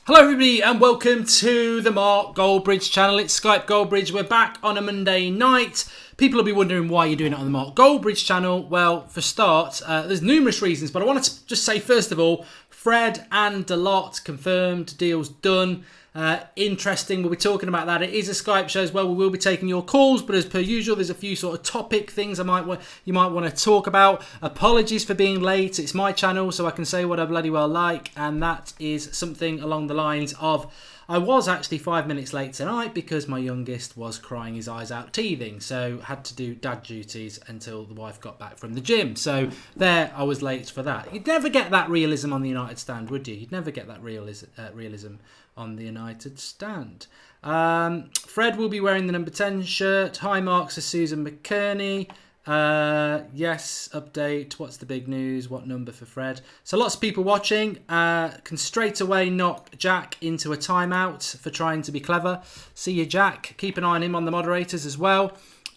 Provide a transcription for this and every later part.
Hello everybody and welcome to the Mark Goldbridge channel. It's Skype Goldbridge. We're back on a Monday night. People will be wondering why you're doing it on the Mark Goldbridge channel. Well, for start, there's numerous reasons, but I wanted to just say first of all, Fred and Dalot confirmed, deals done. Interesting, we'll be talking about that. It is a Skype show as well. We will be taking your calls, but as per usual, there's a few sort of topic things you might want to talk about. Apologies for being late. It's my channel, so I can say what I bloody well like, and that is something along the lines of I was actually 5 minutes late tonight because my youngest was crying his eyes out teething, so had to do dad duties until the wife got back from the gym. So there, I was late for that. You'd never get that realism on the United stand, would you? You'd never get that realism on the United stand. Fred will be wearing the number 10 shirt. High marks for Susan McKerney. Yes, update. What's the big news? What number for Fred? So lots of people watching. Can straight away knock Jack into a timeout for trying to be clever. See you, Jack. Keep an eye on him on the moderators as well.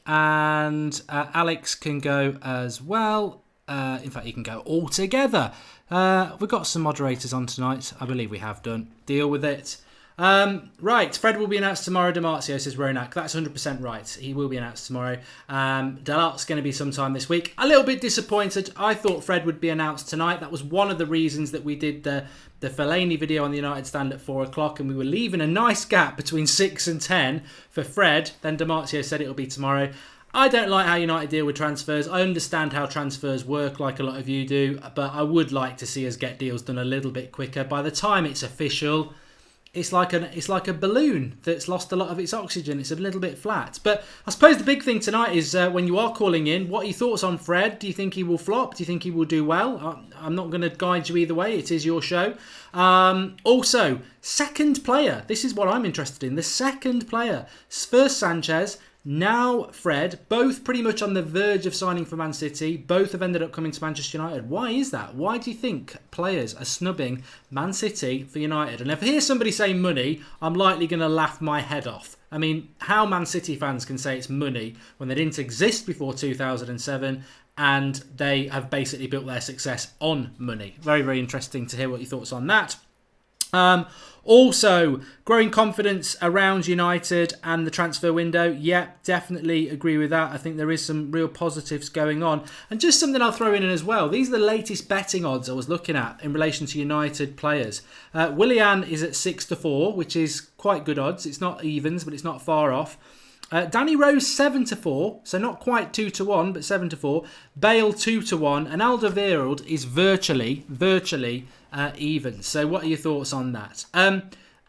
And Alex can go as well. In fact, you can go all together. We've got some moderators on tonight. I believe we have done. Deal with it. Right, Fred will be announced tomorrow, Demarcio, says Ronak. That's 100% right. He will be announced tomorrow. Dalot's going to be sometime this week. A little bit disappointed. I thought Fred would be announced tonight. That was one of the reasons that we did the Fellaini video on the United stand at 4 o'clock, and we were leaving a nice gap between 6 and 10 for Fred. Then Demarcio said it'll be tomorrow. I don't like how United deal with transfers. I understand how transfers work like a lot of you do, but I would like to see us get deals done a little bit quicker. By the time it's official, it's like a balloon that's lost a lot of its oxygen. It's a little bit flat. But I suppose the big thing tonight is when you are calling in, what are your thoughts on Fred? Do you think he will flop? Do you think he will do well? I'm not going to guide you either way. It is your show. Also, second player. This is what I'm interested in. The second player. First Sanchez, now Fred, both pretty much on the verge of signing for Man City. Both have ended up coming to Manchester United. Why is that? Why do you think players are snubbing Man City for United? And if I hear somebody say money, I'm likely going to laugh my head off. I mean, how Man City fans can say it's money when they didn't exist before 2007 and they have basically built their success on money. Very, very interesting to hear what your thoughts on that. Also, growing confidence around United and the transfer window. Yep, definitely agree with that. I think there is some real positives going on. And just something I'll throw in as well. These are the latest betting odds I was looking at in relation to United players. Willian is at 6-4, which is quite good odds. It's not evens, but it's not far off. Danny Rose 7-4, so not quite 2-1, but 7-4. Bale 2-1, and Alderweireld is virtually even. So what are your thoughts on that?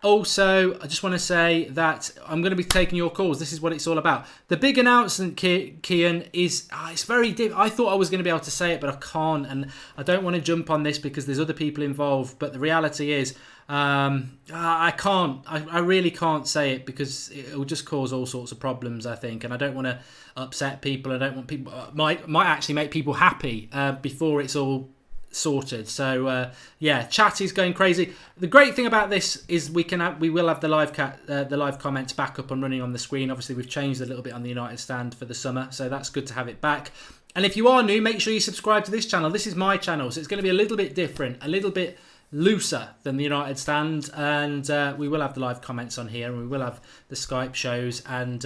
Also, I just want to say that I'm going to be taking your calls. This is what it's all about. The big announcement, Kian, is it's very I thought I was going to be able to say it, but I can't, and I don't want to jump on this because there's other people involved. But the reality is, I can't. I really can't say it because it will just cause all sorts of problems, I think, and I don't want to upset people. I don't want people might actually make people happy before it's all sorted. So yeah, chat is going crazy. The great thing about this is we will have the live comments back up and running on the screen. Obviously, we've changed a little bit on the United stand for the summer, so that's good to have it back. And if you are new, make sure you subscribe to this channel. This is my channel, so it's going to be a little bit different, a little bit looser than the United stand, and we will have the live comments on here, and we will have the Skype shows. And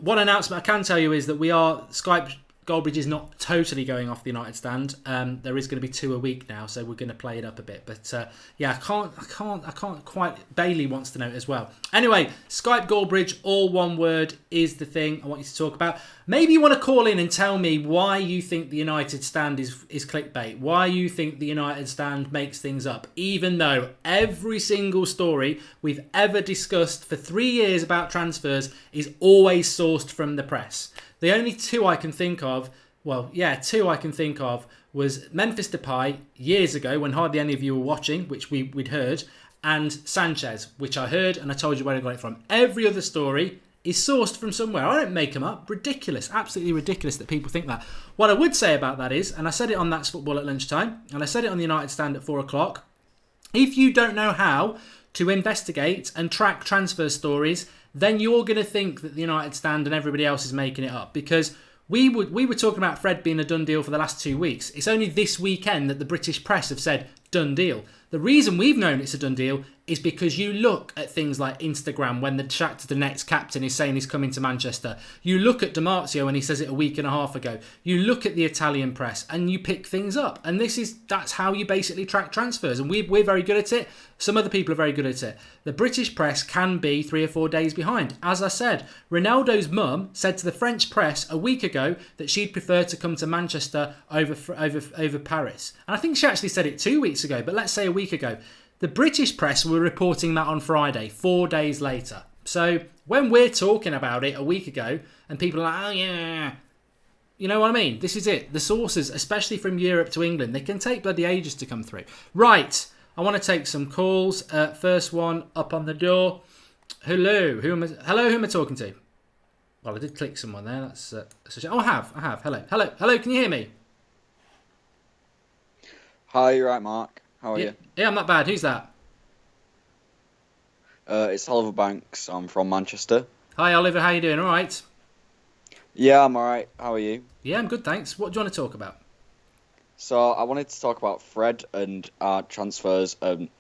one announcement I can tell you is that Skype Goldbridge is not totally going off the United stand. There is going to be 2 a week now, so we're going to play it up a bit. But yeah, I can't quite. Bailey wants to know it as well. Anyway, Skype Goldbridge, all one word, is the thing I want you to talk about. Maybe you want to call in and tell me why you think the United stand is clickbait. Why you think the United stand makes things up, even though every single story we've ever discussed for 3 years about transfers is always sourced from the press. The only two I can think of, was Memphis Depay years ago when hardly any of you were watching, which we'd heard, and Sanchez, which I heard and I told you where I got it from. Every other story is sourced from somewhere. I don't make them up. Ridiculous. Absolutely ridiculous that people think that. What I would say about that is, and I said it on That's Football at lunchtime, and I said it on the United stand at 4 o'clock, if you don't know how to investigate and track transfer stories, then you're going to think that the United stand and everybody else is making it up. Because we were talking about Fred being a done deal for the last 2 weeks. It's only this weekend that the British press have said, done deal. The reason we've known it's a done deal is because you look at things like Instagram when the Shakhtar Donetsk captain is saying he's coming to Manchester. You look at Di Marzio and he says it a week and a half ago. You look at the Italian press and you pick things up. And that's how you basically track transfers. And we're very good at it. Some other people are very good at it. The British press can be 3 or 4 days behind. As I said, Ronaldo's mum said to the French press a week ago that she'd prefer to come to Manchester over Paris. And I think she actually said it 2 weeks ago, but let's say a week ago. The British press were reporting that on Friday, 4 days later. So when we're talking about it a week ago and people are like, oh yeah, you know what I mean? This is it. The sources, especially from Europe to England, they can take bloody ages to come through. Right, I want to take some calls. First one up on the door. Hello, who am I talking to? Well, I did click someone there. That's oh, I have. Hello. Can you hear me? Hi, you're right, Mark. How are you? Yeah, I'm not bad. Who's that? It's Oliver Banks. I'm from Manchester. Hi, Oliver. How you doing? All right? Yeah, I'm alright. How are you? Yeah, I'm good, thanks. What do you want to talk about? So, I wanted to talk about Fred and our transfers and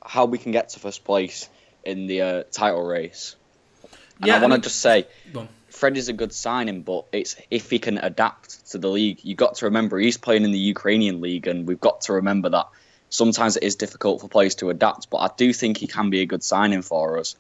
how we can get to first place in the title race. And I want to just say, Fred is a good signing, but it's if he can adapt to the league. You've got to remember, he's playing in the Ukrainian league, and we've got to remember that sometimes it is difficult for players to adapt, but I do think he can be a good signing for us.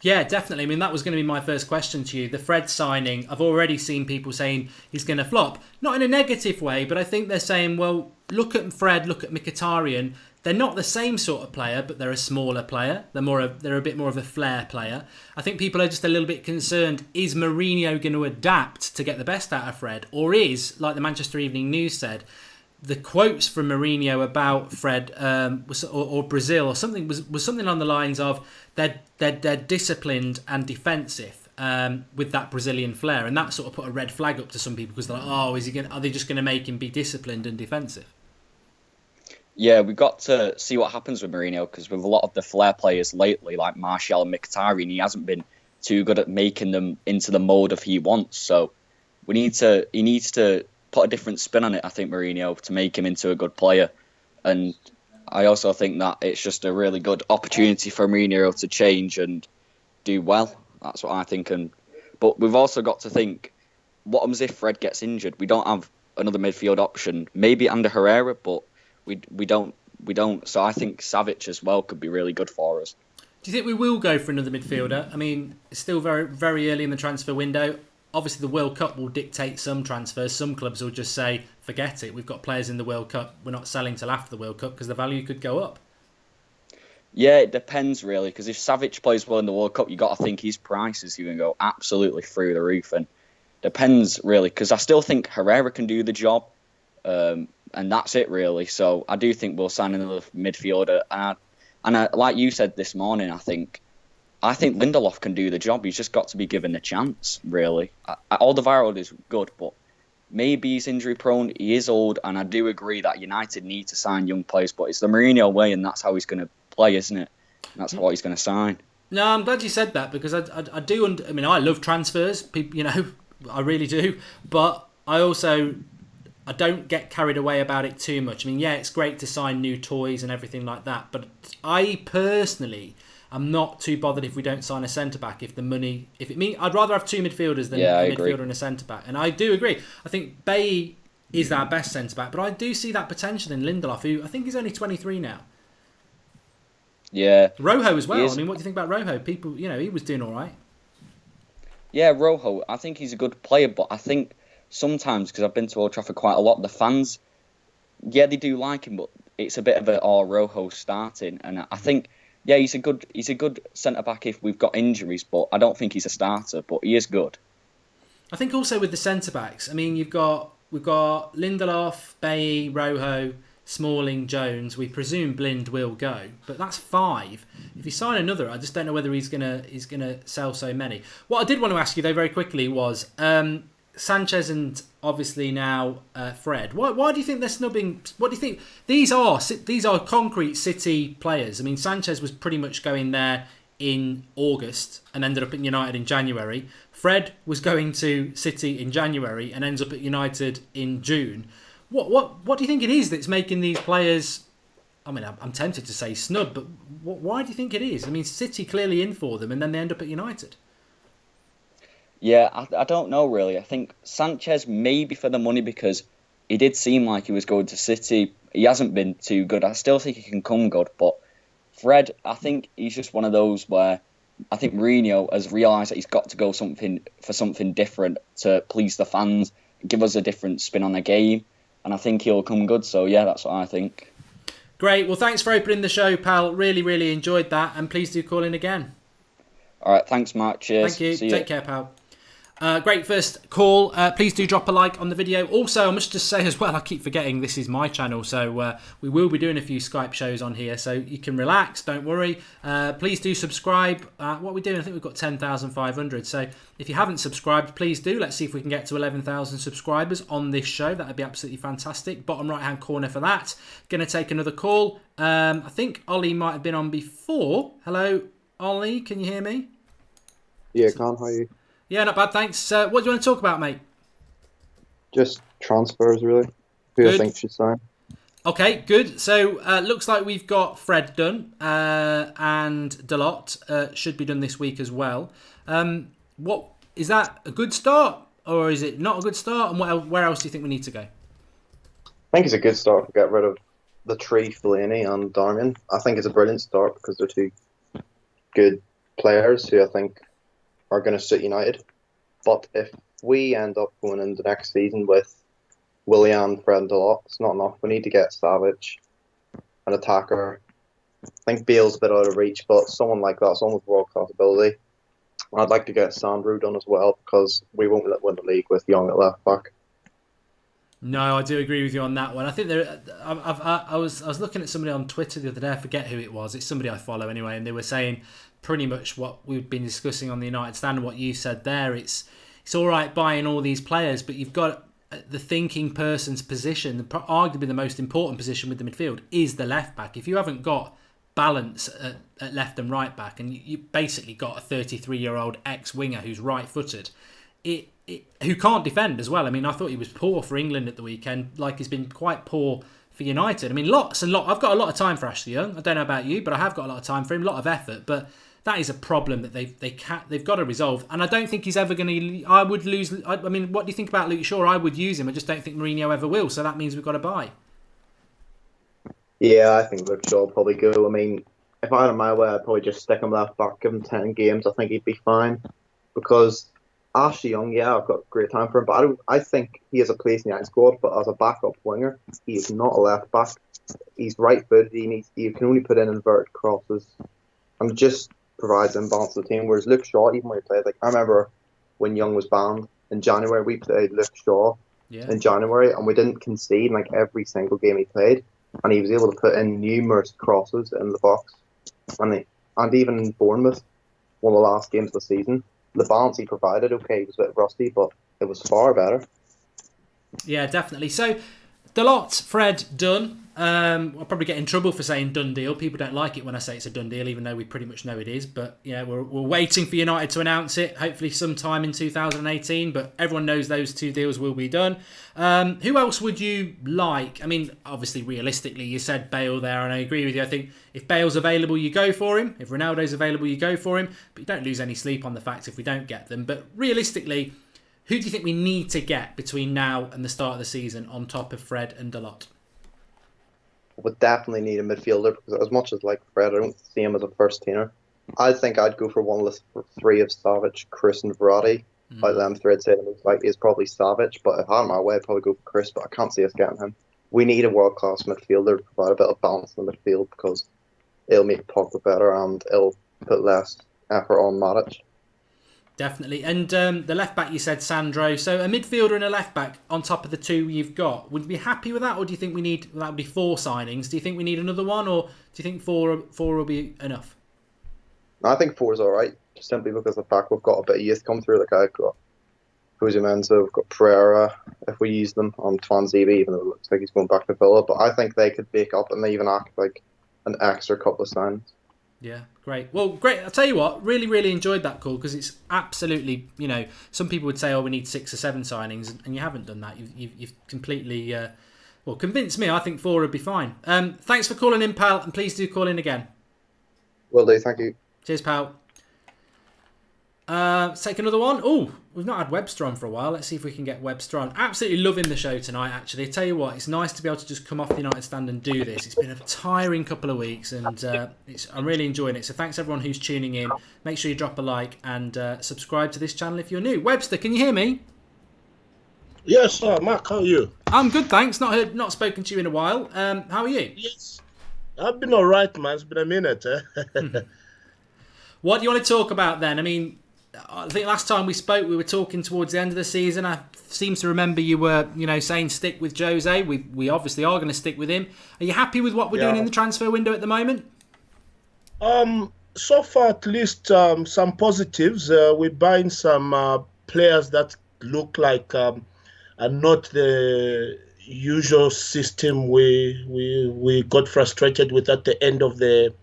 Yeah, definitely. I mean, that was going to be my first question to you. The Fred signing, I've already seen people saying he's going to flop. Not in a negative way, but I think they're saying, well, look at Fred, look at Mkhitaryan. They're not the same sort of player, but they're a smaller player. They're a bit more of a flair player. I think people are just a little bit concerned. Is Mourinho going to adapt to get the best out of Fred? Or is, like the Manchester Evening News said, the quotes from Mourinho about Fred or Brazil or something was something on the lines of they're disciplined and defensive with that Brazilian flair, and that sort of put a red flag up to some people because they're like, oh, are they just going to make him be disciplined and defensive? Yeah, we've got to see what happens with Mourinho, because with a lot of the flair players lately, like Martial and Mkhitaryan, he hasn't been too good at making them into the mould of he wants. So he needs to put a different spin on it, I think, Mourinho, to make him into a good player. And I also think that it's just a really good opportunity for Mourinho to change and do well. That's what I think. But we've also got to think, what happens if Fred gets injured? We don't have another midfield option. Maybe under Herrera, but we don't. So I think Savic as well could be really good for us. Do you think we will go for another midfielder? I mean, it's still very, very early in the transfer window. Obviously, the World Cup will dictate some transfers. Some clubs will just say, forget it. We've got players in the World Cup. We're not selling till after the World Cup because the value could go up. Yeah, it depends, really, because if Savic plays well in the World Cup, you got to think his price is going to go absolutely through the roof. And depends, really, because I still think Herrera can do the job, and that's it, really. So I do think we'll sign another midfielder. And like you said this morning, I think Lindelof can do the job. He's just got to be given a chance, really. Alderweireld is good, but maybe he's injury prone. He is old, and I do agree that United need to sign young players, but it's the Mourinho way, and that's how he's going to play, isn't it? And that's what he's going to sign. No, I'm glad you said that, because I do. I mean, I love transfers. People, I really do. But I don't get carried away about it too much. I mean, yeah, it's great to sign new toys and everything like that, but I personally, I'm not too bothered if we don't sign a centre-back. I'd rather have two midfielders than a midfielder and a centre-back. And I do agree. I think Bay is our best centre-back, but I do see that potential in Lindelof, who I think he's only 23 now. Yeah. Rojo as well. I mean, what do you think about Rojo? People, he was doing all right. Yeah, Rojo, I think he's a good player, but I think sometimes, because I've been to Old Trafford quite a lot, the fans, yeah, they do like him, but it's a bit of Rojo starting. And I think, yeah, he's a good centre-back if we've got injuries, but I don't think he's a starter, but he is good. I think also with the centre-backs, I mean, we've got Lindelof, Bailly, Rojo, Smalling, Jones. We presume Blind will go, but that's 5. If you sign another, I just don't know whether he's gonna sell so many. What I did want to ask you though very quickly was Sanchez and obviously now Fred. Why do you think they're snubbing? What do you think? These are concrete City players. I mean, Sanchez was pretty much going there in August and ended up at United in January. Fred was going to City in January and ends up at United in June. What do you think it is that's making these players I mean, I'm tempted to say snub, but why do you think it is? I mean, City clearly in for them, and then they end up at United. Yeah, I don't know really. I think Sanchez maybe for the money because he did seem like he was going to City. He hasn't been too good. I still think he can come good, but Fred, I think he's just one of those where I think Mourinho has realised that he's got to go for something different to please the fans, give us a different spin on the game, and I think he'll come good. So yeah, that's what I think. Great. Well, thanks for opening the show, pal. Really, really enjoyed that, and please do call in again. All right, thanks, Mark. Cheers. Thank you. See Take care, pal. Great first call. Please do drop a like on the video. Also, I must just say as well, I keep forgetting this is my channel, so we will be doing a few Skype shows on here, so you can relax, don't worry. Please do subscribe. What are we doing? I think we've got 10,500, so if you haven't subscribed, please do. Let's see if we can get to 11,000 subscribers on this show. That would be absolutely fantastic. Bottom right hand corner for that. Going to take another call. I think Ollie might have been on before. Hello, Ollie, can you hear me? Yeah, Con, how are you? Yeah, not bad, thanks. What do you want to talk about, mate? Just transfers, really. Who Good. I think should sign. Okay, good. So, looks like we've got Fred done, and Dalot should be done this week as well. What is that a good start, or is it not a good start? And where else do you think we need to go? I think it's a good start to get rid of the three, Fellaini and Darmian. I think it's a brilliant start because they're two good players who I think are going to suit United. But if we end up going into next season with Willian, Fred and Dalot, it's not enough. We need to get Savage, an attacker. I think Bale's a bit out of reach, but someone like that, someone with world-class ability. I'd like to get Sandro done as well because we won't win the league with Young at left-back. No, I do agree with you on that one. I think I was looking at somebody on Twitter the other day. I forget who it was. It's somebody I follow anyway, and they were saying pretty much what we've been discussing on the United Stand and what you said there. It's all right buying all these players, but you've got the thinking person's position, arguably the most important position with the midfield, is the left back. If you haven't got balance at left and right back, and you basically got a 33-year-old ex-winger who's right-footed, who can't defend as well. I mean, I thought he was poor for England at the weekend, like he's been quite poor for United. I mean, lots and lots. I've got a lot of time for Ashley Young. I don't know about you, but I have got a lot of time for him, a lot of effort, but that is a problem that they've got to resolve. And I don't think he's ever going to... I would lose... I mean, what do you think about Luke Shaw? I would use him. I just don't think Mourinho ever will, so that means we've got to buy. Yeah, I think Luke Shaw will probably go. I mean, if I had it my way, I'd probably just stick him left back, give him 10 games. I think he'd be fine. Because Ashley Young, yeah, I've got great time for him, but I think he has a place in the United squad, but as a backup winger, he is not a left back. He's right-footed. He can only put in inverted crosses and just provides imbalance to the team. Whereas Luke Shaw, even when he played, like I remember when Young was banned in January, we played Luke Shaw in January, and we didn't concede in like every single game he played, and he was able to put in numerous crosses in the box, and even in Bournemouth, one of the last games of the season, the balance he provided, okay, he was a bit rusty, but it was far better. Yeah, definitely. So, Dalot, Fred, done. I'll probably get in trouble for saying done deal. People don't like it when I say it's a done deal, even though we pretty much know it is. But yeah, we're waiting for United to announce it, hopefully sometime in 2018. But everyone knows those two deals will be done. Who else would you like? I mean, obviously, realistically, you said Bale there, and I agree with you. I think if Bale's available, you go for him. If Ronaldo's available, you go for him. But you don't lose any sleep on the fact if we don't get them. But realistically, who do you think we need to get between now and the start of the season on top of Fred and Dalot? Would definitely need a midfielder because as much as like Fred, I don't see him as a first teamer. I think I'd go for one list for three of Savage, Chris and Verratti. Out of them three, I'd say the most likely is probably Savage, but if I had my way, I'd probably go for Chris, but I can't see us getting him. We need a world-class midfielder to provide a bit of balance in the midfield because it'll make Pogba better and it'll put less effort on Matic. Definitely. And the left-back, you said Sandro. So a midfielder and a left-back on top of the two you've got. Would you be happy with that? Or do you think we need... That would be 4 signings. Do you think we need another one? Or do you think four will be enough? I think 4 is all right, just simply because of the fact we've got a bit of youth come through. Like I've got Jose Mensa, we've got Pereira, if we use them, on Twanzebe, even though it looks like he's going back to Villa. But I think they could make up and they even act like an extra couple of signings. Yeah, great. Well, great. I'll tell you what, really, really enjoyed that call because it's absolutely, you know, some people would say, oh, we need 6 or 7 signings, and you haven't done that. You've completely Well, convince me. I think 4 would be fine. Thanks for calling in, pal, and please do call in again. Will do. Thank you. Cheers, pal. Let's take another one. Oh, we've not had Webster on for a while. Let's see if we can get Webster on. Absolutely loving the show tonight, actually. I tell you what, it's nice to be able to just come off the United stand and do this. It's been a tiring couple of weeks, and I'm really enjoying it. So thanks everyone who's tuning in. Make sure you drop a like and subscribe to this channel if you're new. Webster, can you hear me? Yes, sir. Mark, how are you? I'm good, thanks. Not spoken to you in a while. How are you? Yes. I've been all right, man. It's been a minute. What do you want to talk about then? I mean, I think last time we spoke, we were talking towards the end of the season. I seem to remember you were, saying stick with Jose. We obviously are going to stick with him. Are you happy with what we're doing in the transfer window at the moment? So far, at least some positives. We're buying some players that look like are not the usual system we got frustrated with at the end of the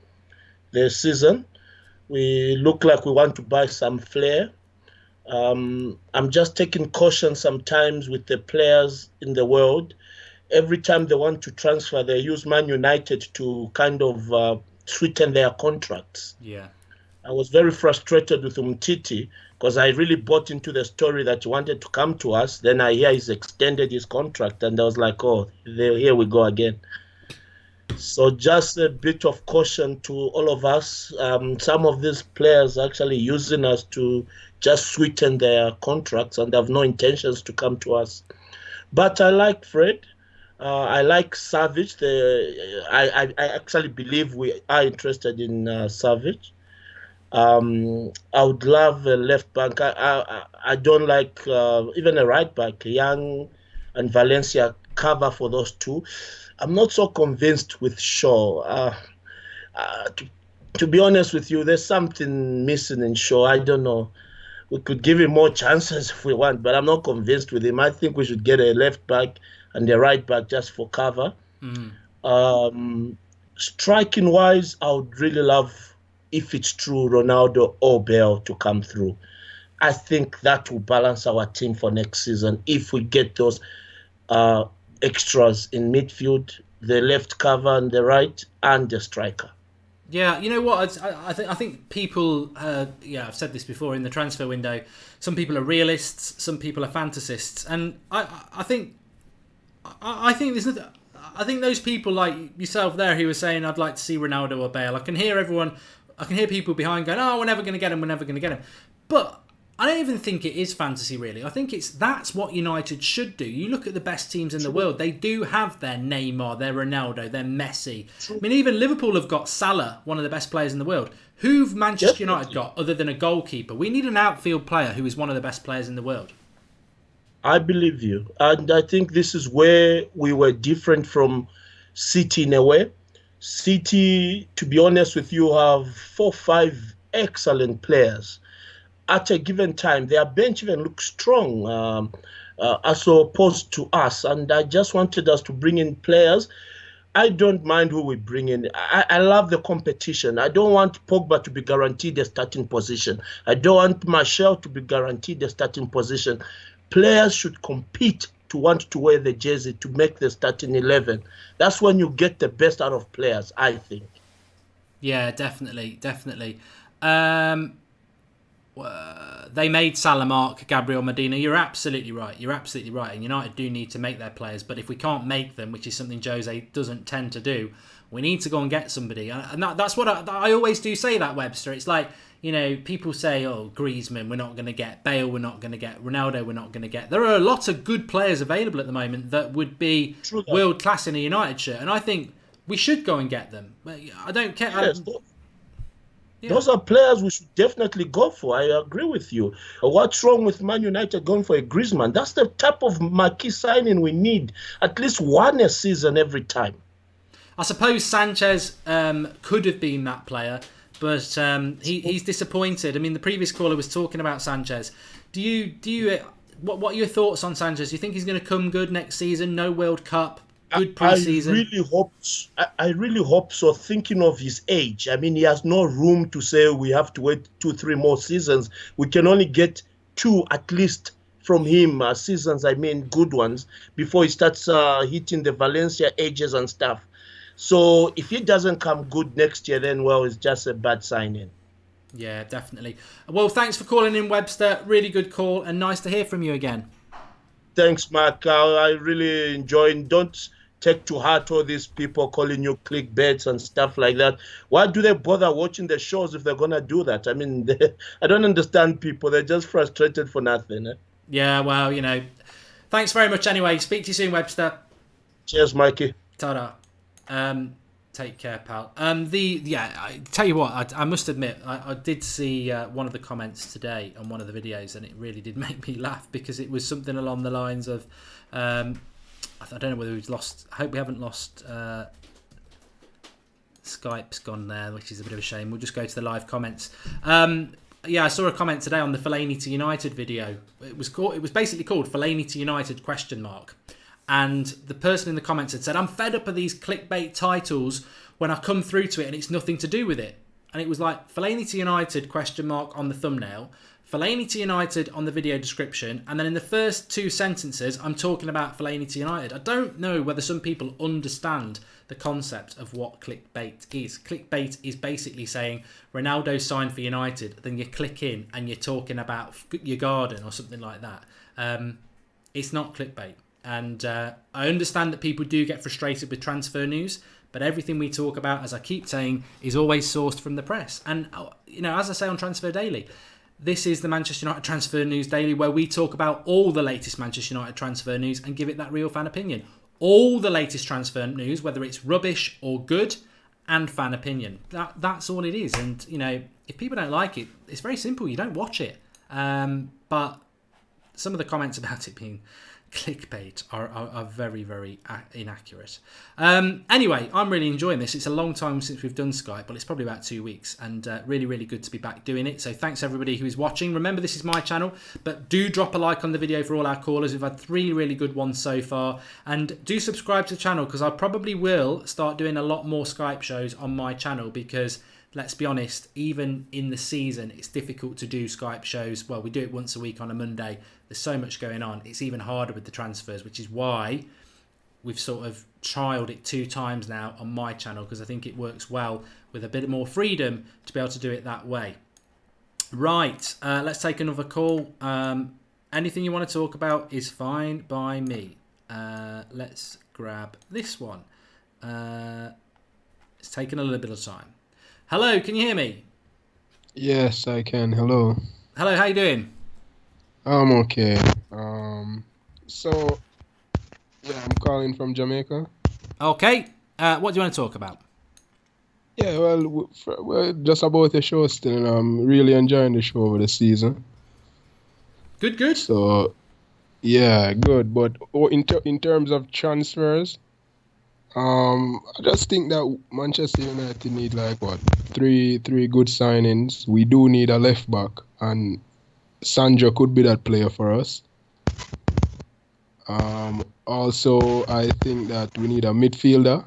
season. We look like we want to buy some flair. I'm just taking caution sometimes with the players in the world. Every time they want to transfer, they use Man United to kind of sweeten their contracts. Yeah. I was very frustrated with Umtiti because I really bought into the story that he wanted to come to us. Then I hear he's extended his contract, and I was like, oh, here we go again. So just a bit of caution to all of us. Some of these players actually using us to just sweeten their contracts and have no intentions to come to us. But I like Fred. I like Savage. I actually believe we are interested in Savage. I would love a left back. I don't like even a right back. Young and Valencia cover for those two. I'm not so convinced with Shaw. To be honest with you, there's something missing in Shaw. I don't know. We could give him more chances if we want, but I'm not convinced with him. I think we should get a left back and a right back just for cover. Striking wise, I would really love, if it's true, Ronaldo or Bale to come through. I think that will balance our team for next season if we get those extras in midfield, the left cover and the right, and the striker. Yeah, you know what? I think people. I've said this before in the transfer window. Some people are realists, some people are fantasists, and I think there's nothing. I think those people like yourself there who are saying I'd like to see Ronaldo or Bale. I can hear people behind going, "Oh, we're never going to get him. But I don't even think it is fantasy, really. I think that's what United should do. You look at the best teams in the world. They do have their Neymar, their Ronaldo, their Messi. I mean, even Liverpool have got Salah, one of the best players in the world. Who've Manchester United got other than a goalkeeper? We need an outfield player who is one of the best players in the world. I believe you. And I think this is where we were different from City in a way. City, to be honest with you, have 4 or 5 excellent players. At a given time, their bench even looks strong as opposed to us. And I just wanted us to bring in players. I don't mind who we bring in. I love the competition. I don't want Pogba to be guaranteed a starting position. I don't want Martial to be guaranteed a starting position. Players should compete to want to wear the jersey to make the starting 11. That's when you get the best out of players, I think. Yeah, definitely. They made Salah, Mark, Gabriel Medina. You're absolutely right. And United do need to make their players. But if we can't make them, which is something Jose doesn't tend to do, we need to go and get somebody. And that's what I always do say that, Webster. It's like, people say, oh, Griezmann, we're not going to get. Bale, we're not going to get. Ronaldo, we're not going to get. There are a lot of good players available at the moment that would be world class in a United shirt. And I think we should go and get them. I don't care. Yes, those are players we should definitely go for. I agree with you. What's wrong with Man United going for a Griezmann? That's the type of marquee signing we need. At least one a season every time. I suppose Sanchez could have been that player, but he's disappointed. I mean, the previous caller was talking about Sanchez. What are your thoughts on Sanchez? Do you think he's going to come good next season? No World Cup? Good pre-season. I really hope so, thinking of his age. I mean, he has no room to say we have to wait 2-3 more seasons. We can only get 2 at least from him, seasons, I mean good ones, before he starts hitting the Valencia edges and stuff. So if he doesn't come good next year, then, well, it's just a bad signing. Yeah, definitely. Well, thanks for calling in, Webster. Really good call, and nice to hear from you again. Thanks, Mark. I really enjoy. Don't take to heart all these people calling you clickbaits and stuff like that. Why do they bother watching the shows if they're going to do that? I mean, I don't understand people. They're just frustrated for nothing. Yeah, well, thanks very much anyway. Speak to you soon, Webster. Cheers, Mikey. Ta-da. Take care, pal. I tell you what, I must admit, I did see one of the comments today on one of the videos, and it really did make me laugh because it was something along the lines of, I don't know whether we've lost. I hope we haven't lost. Skype's gone there, which is a bit of a shame. We'll just go to the live comments. I saw a comment today on the Fellaini to United video. It was basically called Fellaini to United ? And the person in the comments had said, I'm fed up of these clickbait titles when I come through to it and it's nothing to do with it. And it was like Fellaini to United ? On the thumbnail, Fellaini to United on the video description, and then in the first two sentences I'm talking about Fellaini to United. I don't know whether some people understand the concept of what clickbait is. Clickbait is basically saying Ronaldo signed for United, then you click in and you're talking about your garden or something like that. It's not clickbait. And I understand that people do get frustrated with transfer news, but everything we talk about, as I keep saying, is always sourced from the press. And, as I say on Transfer Daily, this is the Manchester United Transfer News Daily, where we talk about all the latest Manchester United transfer news and give it that real fan opinion. All the latest transfer news, whether it's rubbish or good, and fan opinion. That's all it is. And, if people don't like it, it's very simple. You don't watch it. But some of the comments about it being clickbait are very, very inaccurate. Anyway, I'm really enjoying this. It's a long time since we've done Skype, but it's probably about 2 weeks, and really, really good to be back doing it. So thanks everybody who is watching. Remember, this is my channel, but do drop a like on the video for all our callers. We've had 3 really good ones so far, and do subscribe to the channel because I probably will start doing a lot more Skype shows on my channel because, let's be honest, even in the season, it's difficult to do Skype shows. Well, we do it once a week on a Monday. There's so much going on. It's even harder with the transfers, which is why we've sort of trialled it 2 times now on my channel because I think it works well with a bit more freedom to be able to do it that way. Right, let's take another call. Anything you want to talk about is fine by me. Let's grab this one. It's taken a little bit of time. Hello, can you hear me? Yes, I can. Hello. Hello, how you doing? I'm okay. I'm calling from Jamaica. Okay. What do you want to talk about? Yeah, well, we're just about the show still, and I'm really enjoying the show over the season. Good. So, yeah, good. But in terms of transfers, I just think that Manchester United need three good signings. We do need a left back, and Sandro could be that player for us. Also, I think that we need a midfielder.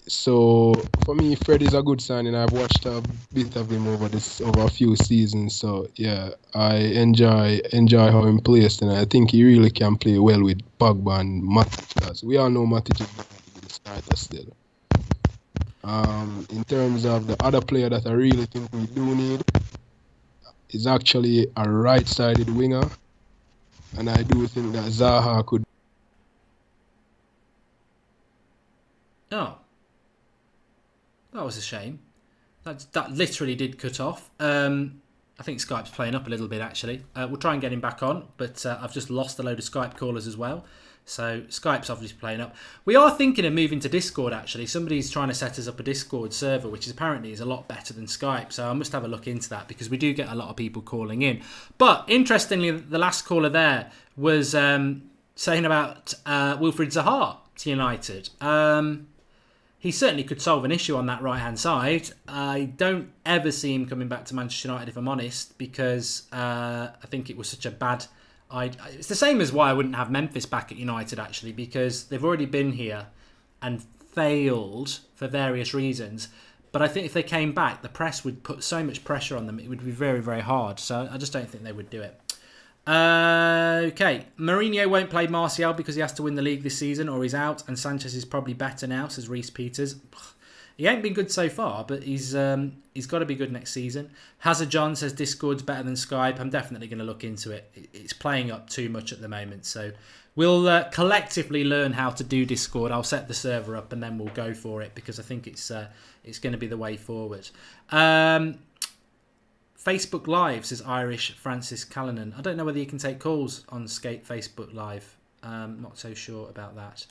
So for me, Fred is a good signing. I've watched a bit of him over a few seasons. So yeah, I enjoy how he plays, and I think he really can play well with Pogba and Matic. We all know Matic is going to be the starter still. In terms of the other player that I really think we do need is actually a right-sided winger, and I do think that Zaha could. Oh, that was a shame. That literally did cut off. I think Skype's playing up a little bit actually. We'll try and get him back on, but I've just lost a load of Skype callers as well. So Skype's obviously playing up. We are thinking of moving to Discord actually. Somebody's trying to set us up a Discord server, which is apparently a lot better than Skype. So I must have a look into that because we do get a lot of people calling in. But interestingly, the last caller there was saying about Wilfried Zaha to United. He certainly could solve an issue on that right-hand side. I don't ever see him coming back to Manchester United, if I'm honest, because I think it was such a bad... It's the same as why I wouldn't have Memphis back at United, actually, because they've already been here and failed for various reasons. But I think if they came back, the press would put so much pressure on them, it would be very, very hard. So I just don't think they would do it. Okay, Mourinho won't play Martial because he has to win the league this season or he's out, and Sanchez is probably better now, says Reese Peters. He ain't been good so far, but he's got to be good next season. Hazard John says Discord's better than Skype. I'm definitely going to look into it. It's playing up too much at the moment, so we'll collectively learn how to do Discord. I'll set the server up and then we'll go for it because I think it's going to be the way forward. Facebook Live, says Irish Francis Callanan. I don't know whether you can take calls on Skate Facebook Live. Not so sure about that.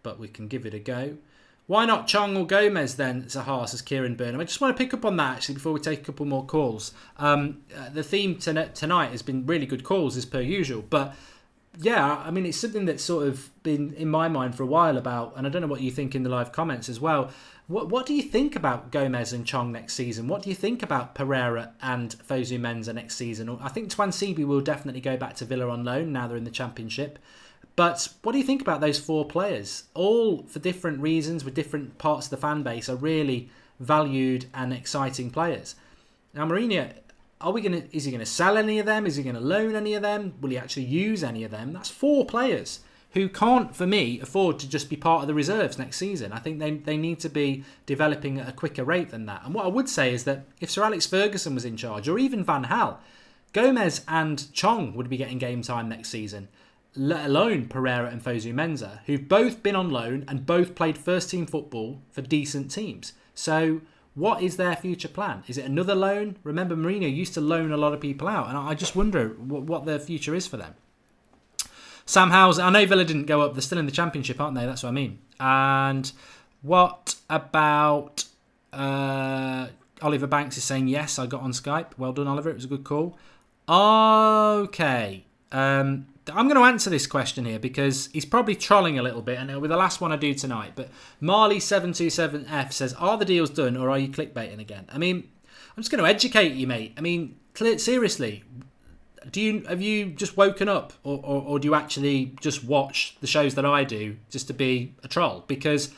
But we can give it a go. Why not Chong or Gomez then, Zaha, says Kieran Burnham. I just want to pick up on that actually before we take a couple more calls. The theme tonight has been really good calls as per usual. But yeah, I mean, it's something that's sort of been in my mind for a while about, and I don't know what you think in the live comments as well. What do you think about Gomez and Chong next season? What do you think about Pereira and Fosu Mensah next season? I think Twansibi will definitely go back to Villa on loan now they're in the Championship. But what do you think about those four players? All for different reasons with different parts of the fan base are really valued and exciting players. Now, Mourinho, is he going to sell any of them? Is he going to loan any of them? Will he actually use any of them? That's four players who can't, for me, afford to just be part of the reserves next season. I think they need to be developing at a quicker rate than that. And what I would say is that if Sir Alex Ferguson was in charge, or even Van Gaal, Gomez and Chong would be getting game time next season, let alone Pereira and Fosu Mensah, who've both been on loan and both played first-team football for decent teams. So what is their future plan? Is it another loan? Remember, Mourinho used to loan a lot of people out, and I just wonder what their future is for them. Sam Howes, I know Villa didn't go up. They're still in the Championship, aren't they? That's what I mean. And what about Oliver Banks is saying, yes, I got on Skype. Well done, Oliver. It was a good call. Okay. I'm going to answer this question here because he's probably trolling a little bit, and it'll be the last one I do tonight. But Marley727F says, are the deals done or are you clickbaiting again? I mean, I'm just going to educate you, mate. I mean, seriously, have you just woken up or do you actually just watch the shows that I do just to be a troll? Because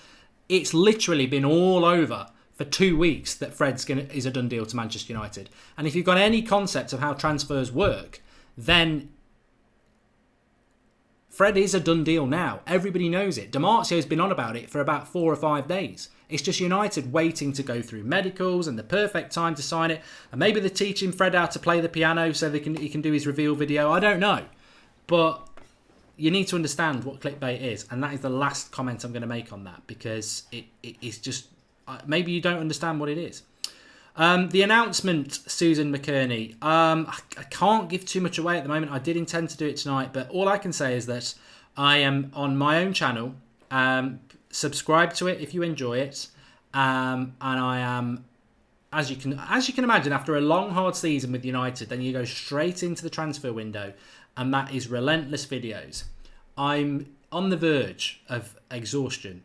it's literally been all over for 2 weeks that Fred's is a done deal to Manchester United. And if you've got any concept of how transfers work, then Fred is a done deal now. Everybody knows it. Dimarcio's been on about it for about 4 or 5 days. It's just United waiting to go through medicals and the perfect time to sign it. And maybe they're teaching Fred how to play the piano so he can do his reveal video. I don't know. But you need to understand what clickbait is. And that is the last comment I'm going to make on that. Because it is just... maybe you don't understand what it is. The announcement, Susan McKerney. I can't give too much away at the moment. I did intend to do it tonight, but all I can say is that I am on my own channel. Subscribe to it if you enjoy it, and I am, as you can imagine, after a long hard season with United, then you go straight into the transfer window, and that is relentless videos. I'm on the verge of exhaustion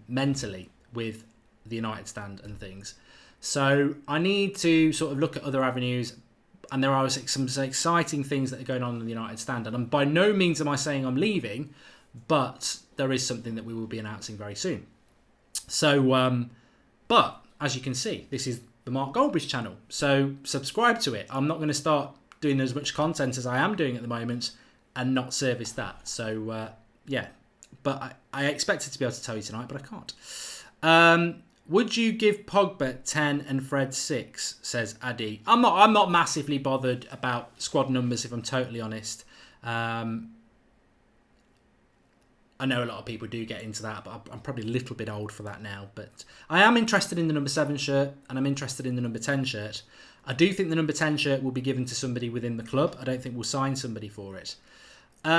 mentally with the United stand and things. So I need to sort of look at other avenues, and there are some exciting things that are going on in the United stand. And by no means am I saying I'm leaving, but there is something that we will be announcing very soon. So, but as you can see, this is the Mark Goldbridge channel. So subscribe to it. I'm not going to start doing as much content as I am doing at the moment and not service that. So, yeah. But I expected to be able to tell you tonight, but I can't. Would you give Pogba 10 and Fred 6, says Adi. I'm not massively bothered about squad numbers, if I'm totally honest. I know a lot of people do get into that, but I'm probably a little bit old for that now. But I am interested in the number 7 shirt, and I'm interested in the number 10 shirt. I do think the number 10 shirt will be given to somebody within the club. I don't think we'll sign somebody for it. But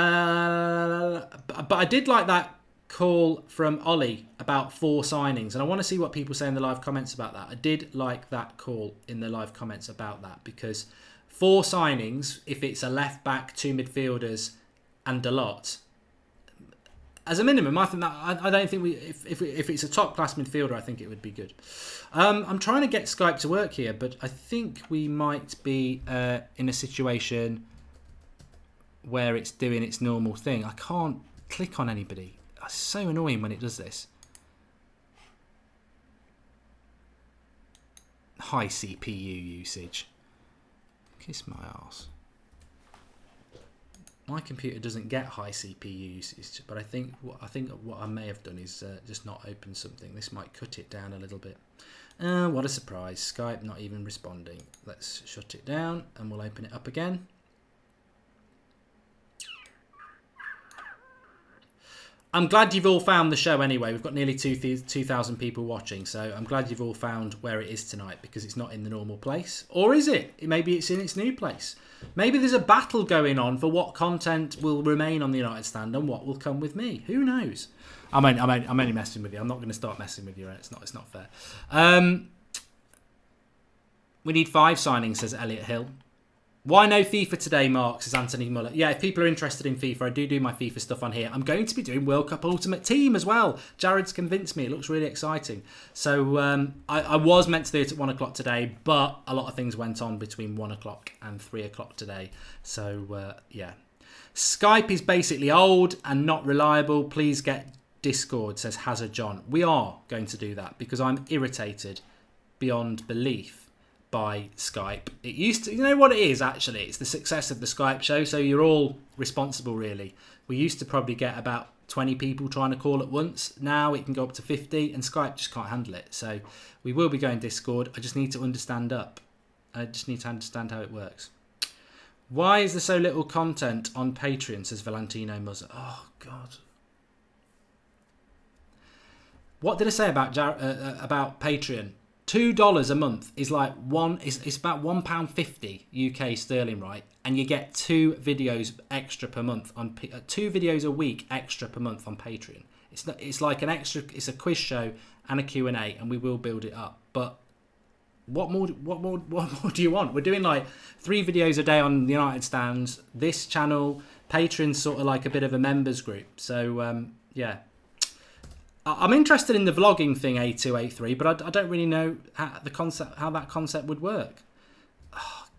I did like that call from Ollie about 4 signings, and I want to see what people say in the live comments about that. I did like that call in the live comments about that, because 4 signings, if it's a left back, 2 midfielders and Dalot, as a minimum, I think that I don't think if it's a top class midfielder, I think it would be good. I'm trying to get Skype to work here, but I think we might be in a situation where it's doing its normal thing. I can't click on anybody. It's so annoying when it does this. High CPU usage. Kiss my arse. My computer doesn't get high CPU usage, but I think what I may have done is just not open something. This might cut it down a little bit. What a surprise. Skype not even responding. Let's shut it down and we'll open it up again. I'm glad you've all found the show anyway. We've got nearly 2,000 people watching, so I'm glad you've all found where it is tonight, because it's not in the normal place. Or is it? Maybe it's in its new place. Maybe there's a battle going on for what content will remain on the United Stand and what will come with me. Who knows? I'm only messing with you. I'm not going to start messing with you. It's not fair. We need 5 signings, says Elliot Hill. Why no FIFA today, Mark, says Anthony Muller. Yeah, if people are interested in FIFA, I do my FIFA stuff on here. I'm going to be doing World Cup Ultimate Team as well. Jared's convinced me. It looks really exciting. So I was meant to do it at 1 o'clock today, but a lot of things went on between 1 o'clock and 3 o'clock today. So, yeah. Skype is basically old and not reliable. Please get Discord, says Hazard John. We are going to do that because I'm irritated beyond belief by Skype. It used to, you know what it is actually? It's the success of the Skype show, so you're all responsible really. We used to probably get about 20 people trying to call at once. Now it can go up to 50 and Skype just can't handle it. So we will be going Discord. I just need to understand how it works. Why is there so little content on Patreon, says Valentino Muzza. Oh God. What did I say about Patreon? $2 a month is like it's about £1.50 UK sterling, right? And you get 2 videos extra per month on 2 videos a week extra per month on Patreon. It's like an extra. It's a quiz show and a Q&A, and we will build it up. But what more do you want? We're doing like 3 videos a day on the United Stands. This channel, Patreon's sort of like a bit of a members group. So yeah. I'm interested in the vlogging thing, A2A3, but I don't really know how that concept would work.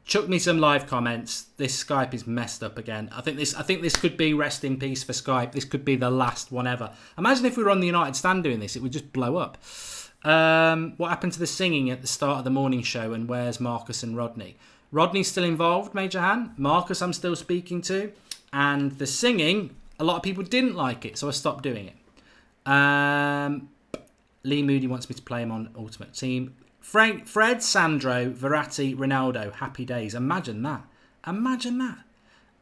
Chuck me some live comments. This Skype is messed up again. I think this could be rest in peace for Skype. This could be the last one ever. Imagine if we were on the United Stand doing this, it would just blow up. What happened to the singing at the start of the morning show, and where's Marcus and Rodney? Rodney's still involved, Major Han. Marcus I'm still speaking to. And the singing, a lot of people didn't like it, so I stopped doing it. Lee Moody wants me to play him on Ultimate Team. Fred, Sandro, Verratti, Ronaldo. Happy days. Imagine that.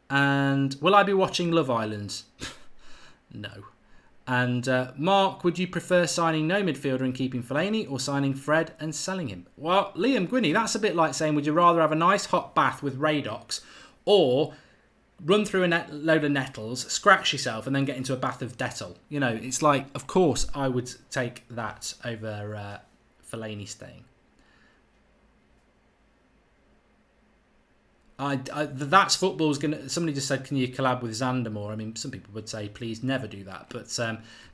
And will I be watching Love Island? No. And Mark, would you prefer signing no midfielder and keeping Fellaini, or signing Fred and selling him? Well, Liam Gwinney, that's a bit like saying, would you rather have a nice hot bath with Radox, or run through a load of nettles, scratch yourself, and then get into a bath of Dettol? You know, it's like, of course, I would take that over Fellaini staying. That's Football's gonna. Somebody just said, "Can you collab with Xander more?" I mean, some people would say, "Please never do that." But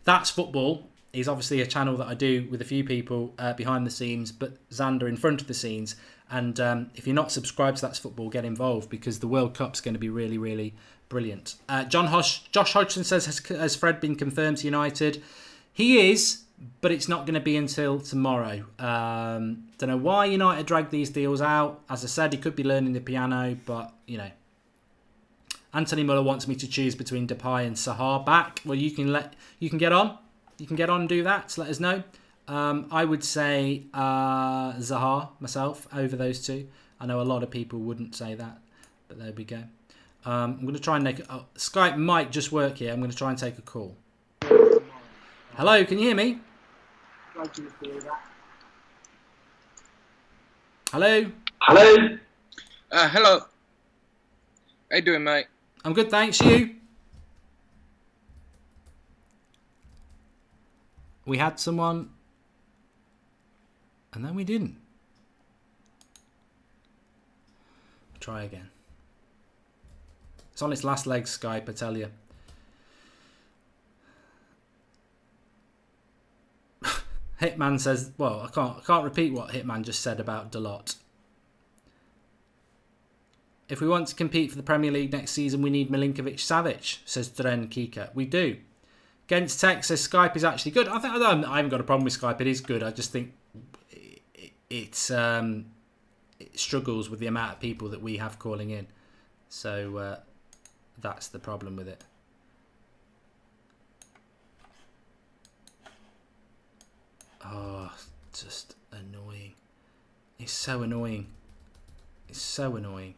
That's Football is obviously a channel that I do with a few people behind the scenes, but Xander in front of the scenes. And if you're not subscribed to That's Football, get involved, because the World Cup's going to be really, really brilliant. Josh Hodgson says, has Fred been confirmed to United? He is, but it's not going to be until tomorrow. Don't know why United dragged these deals out. As I said, he could be learning the piano, but, you know. Anthony Muller wants me to choose between Depay and Zaha back. Well, you can get on. You can get on and do that, so let us know. I would say Zaha myself over those two. I know a lot of people wouldn't say that, but there we go. I'm going to try and make Skype might just work here. I'm going to try and take a call. Hello, can you hear me? Hello? Hello? Hello. How you doing, mate? I'm good, thanks. You? We had someone, and then we didn't. Try again. It's on its last legs, Skype, I tell you. Hitman says, well, I can't repeat what Hitman just said about Dalot. If we want to compete for the Premier League next season, we need Milinkovic-Savic, says Dren Kika. We do. Against Tech says Skype is actually good. I haven't got a problem with Skype. It is good. I just think it's it struggles with the amount of people that we have calling in. So that's the problem with it. Oh, just annoying. It's so annoying. It's so annoying.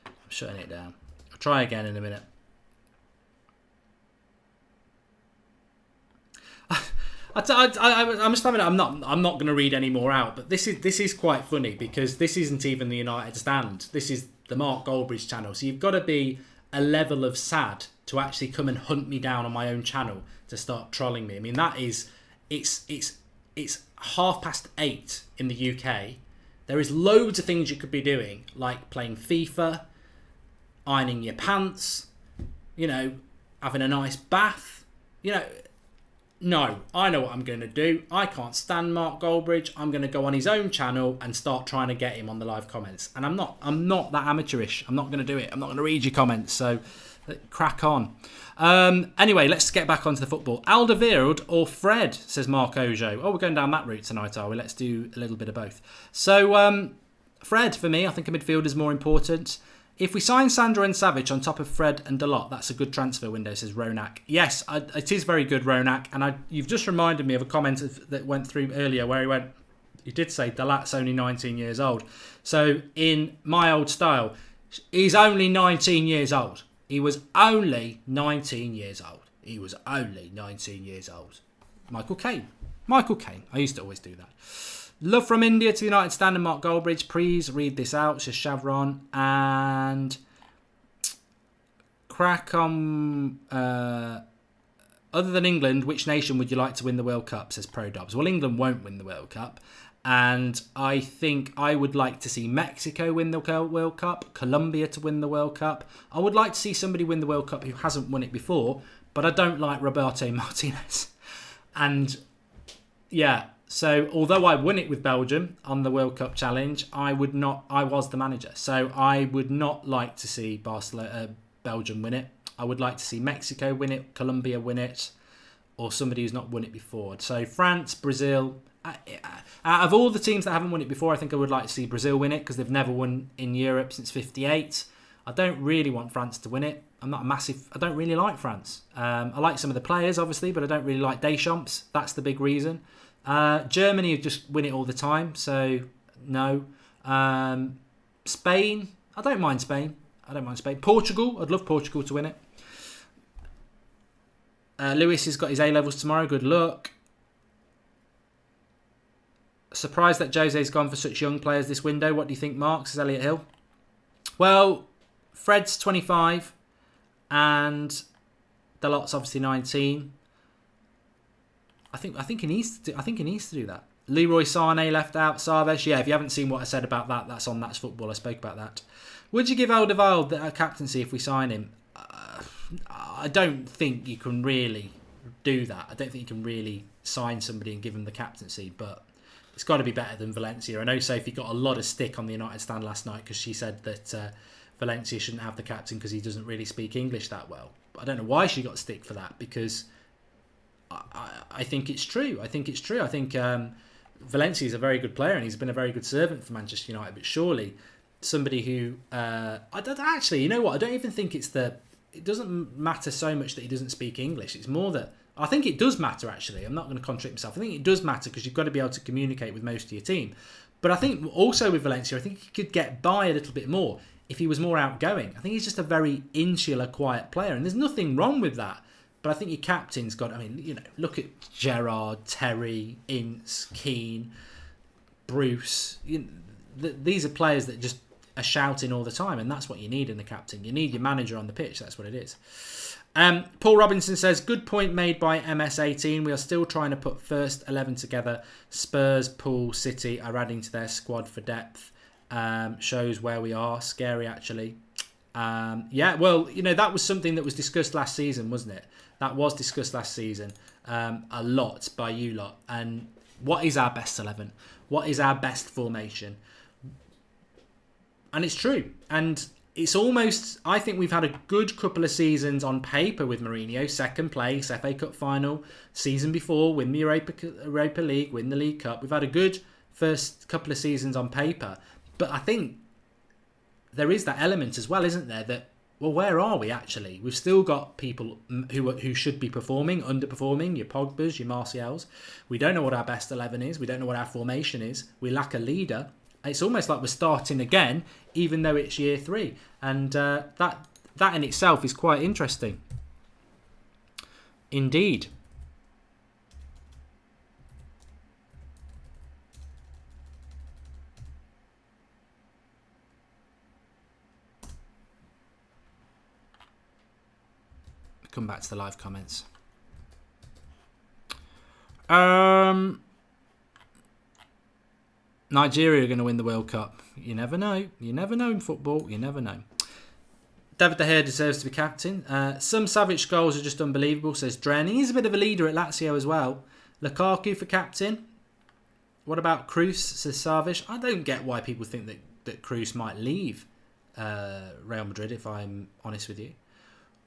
I'm shutting it down. I'll try again in a minute. I must admit, I'm not going to read any more out, but this is quite funny because this isn't even the United Stand. This is the Mark Goldbridge channel. So you've got to be a level of sad to actually come and hunt me down on my own channel to start trolling me. I mean, that is it's 8:30 in the UK. There is loads of things you could be doing, like playing FIFA, ironing your pants, having a nice bath, No, I know what I'm going to do. I can't stand Mark Goldbridge. I'm going to go on his own channel and start trying to get him on the live comments. And I'm not that amateurish. I'm not going to do it. I'm not going to read your comments. So crack on. Anyway, let's get back onto the football. Alderweireld or Fred, says Mark Ojo. Oh, we're going down that route tonight, are we? Let's do a little bit of both. So Fred, for me, I think a midfielder is more important. If we sign Sandro and Savic on top of Fred and Dalot, that's a good transfer window, says Ronak. Yes, it is very good, Ronak. And you've just reminded me of a comment that went through earlier where he did say Dalot's only 19 years old. So in my old style, he's only 19 years old. He was only 19 years old. He was only 19 years old. Michael Caine. I used to always do that. Love from India to the United Stand and Mark Goldbridge. Please read this out, says Chavron. And crack on. Other than England, which nation would you like to win the World Cup, says Pro Dobbs. Well, England won't win the World Cup. And I think I would like to see Mexico win the World Cup, Colombia to win the World Cup. I would like to see somebody win the World Cup who hasn't won it before, but I don't like Roberto Martinez. And yeah. So, although I won it with Belgium on the World Cup challenge, I was the manager. So, I would not like to see Belgium win it. I would like to see Mexico win it, Colombia win it, or somebody who's not won it before. So, France, Brazil. Out of all the teams that haven't won it before, I think I would like to see Brazil win it because they've never won in Europe since '58. I don't really want France to win it. I don't really like France. I like some of the players, obviously, but I don't really like Deschamps. That's the big reason. Germany just win it all the time, so no. Spain, I don't mind Spain. Portugal, I'd love Portugal to win it. Lewis has got his A-levels tomorrow, good luck. Surprised that Jose's gone for such young players this window. What do you think, Mark? Says Elliot Hill. Well, Fred's 25 and Dalot's obviously 19. I think he needs to do that. Leroy Sané left out. Sarvesh, yeah. If you haven't seen what I said about that, that's on That's Football. I spoke about that. Would you give Alderweireld the captaincy if we sign him? I don't think you can really do that. I don't think you can really sign somebody and give him the captaincy. But it's got to be better than Valencia. I know Sophie got a lot of stick on the United Stand last night because she said that Valencia shouldn't have the captain because he doesn't really speak English that well. But I don't know why she got stick for that because I think it's true. I think Valencia is a very good player and he's been a very good servant for Manchester United. But surely somebody who I don't actually, you know what? I don't even think it doesn't matter so much that he doesn't speak English. It's more that I think it does matter. Actually, I'm not going to contradict myself. I think it does matter because you've got to be able to communicate with most of your team. But I think also with Valencia, I think he could get by a little bit more if he was more outgoing. I think he's just a very insular, quiet player, and there's nothing wrong with that. But I think your captain's got, look at Gerrard, Terry, Ince, Keane, Bruce. These are players that just are shouting all the time, and that's what you need in the captain. You need your manager on the pitch. That's what it is. Paul Robinson says, good point made by MS18. We are still trying to put first 11 together. Spurs, Pool, City are adding to their squad for depth. Shows where we are. Scary, actually. That was something that was discussed last season, wasn't it? That was discussed last season a lot by you lot. And What is our best 11? What is our best formation? And it's true. And it's almost, I think we've had a good couple of seasons on paper with Mourinho. Second place, FA Cup final, season before, win the Europa League, win the League Cup. We've had a good first couple of seasons on paper. But I think there is that element as well, isn't there? That, well, where are we actually? We've still got people who should be performing, underperforming, your Pogbas, your Martials. We don't know what our best 11 is. We don't know what our formation is. We lack a leader. It's almost like we're starting again, even though it's year 3. And that in itself is quite interesting. Indeed. Come back to the live comments. Nigeria are going to win the World Cup. You never know. You never know in football. You never know. David De Gea deserves to be captain. Some Savic goals are just unbelievable, says Dren. He's a bit of a leader at Lazio as well. Lukaku for captain. What about Kroos, says Savic. I don't get why people think that Kroos might leave Real Madrid, if I'm honest with you.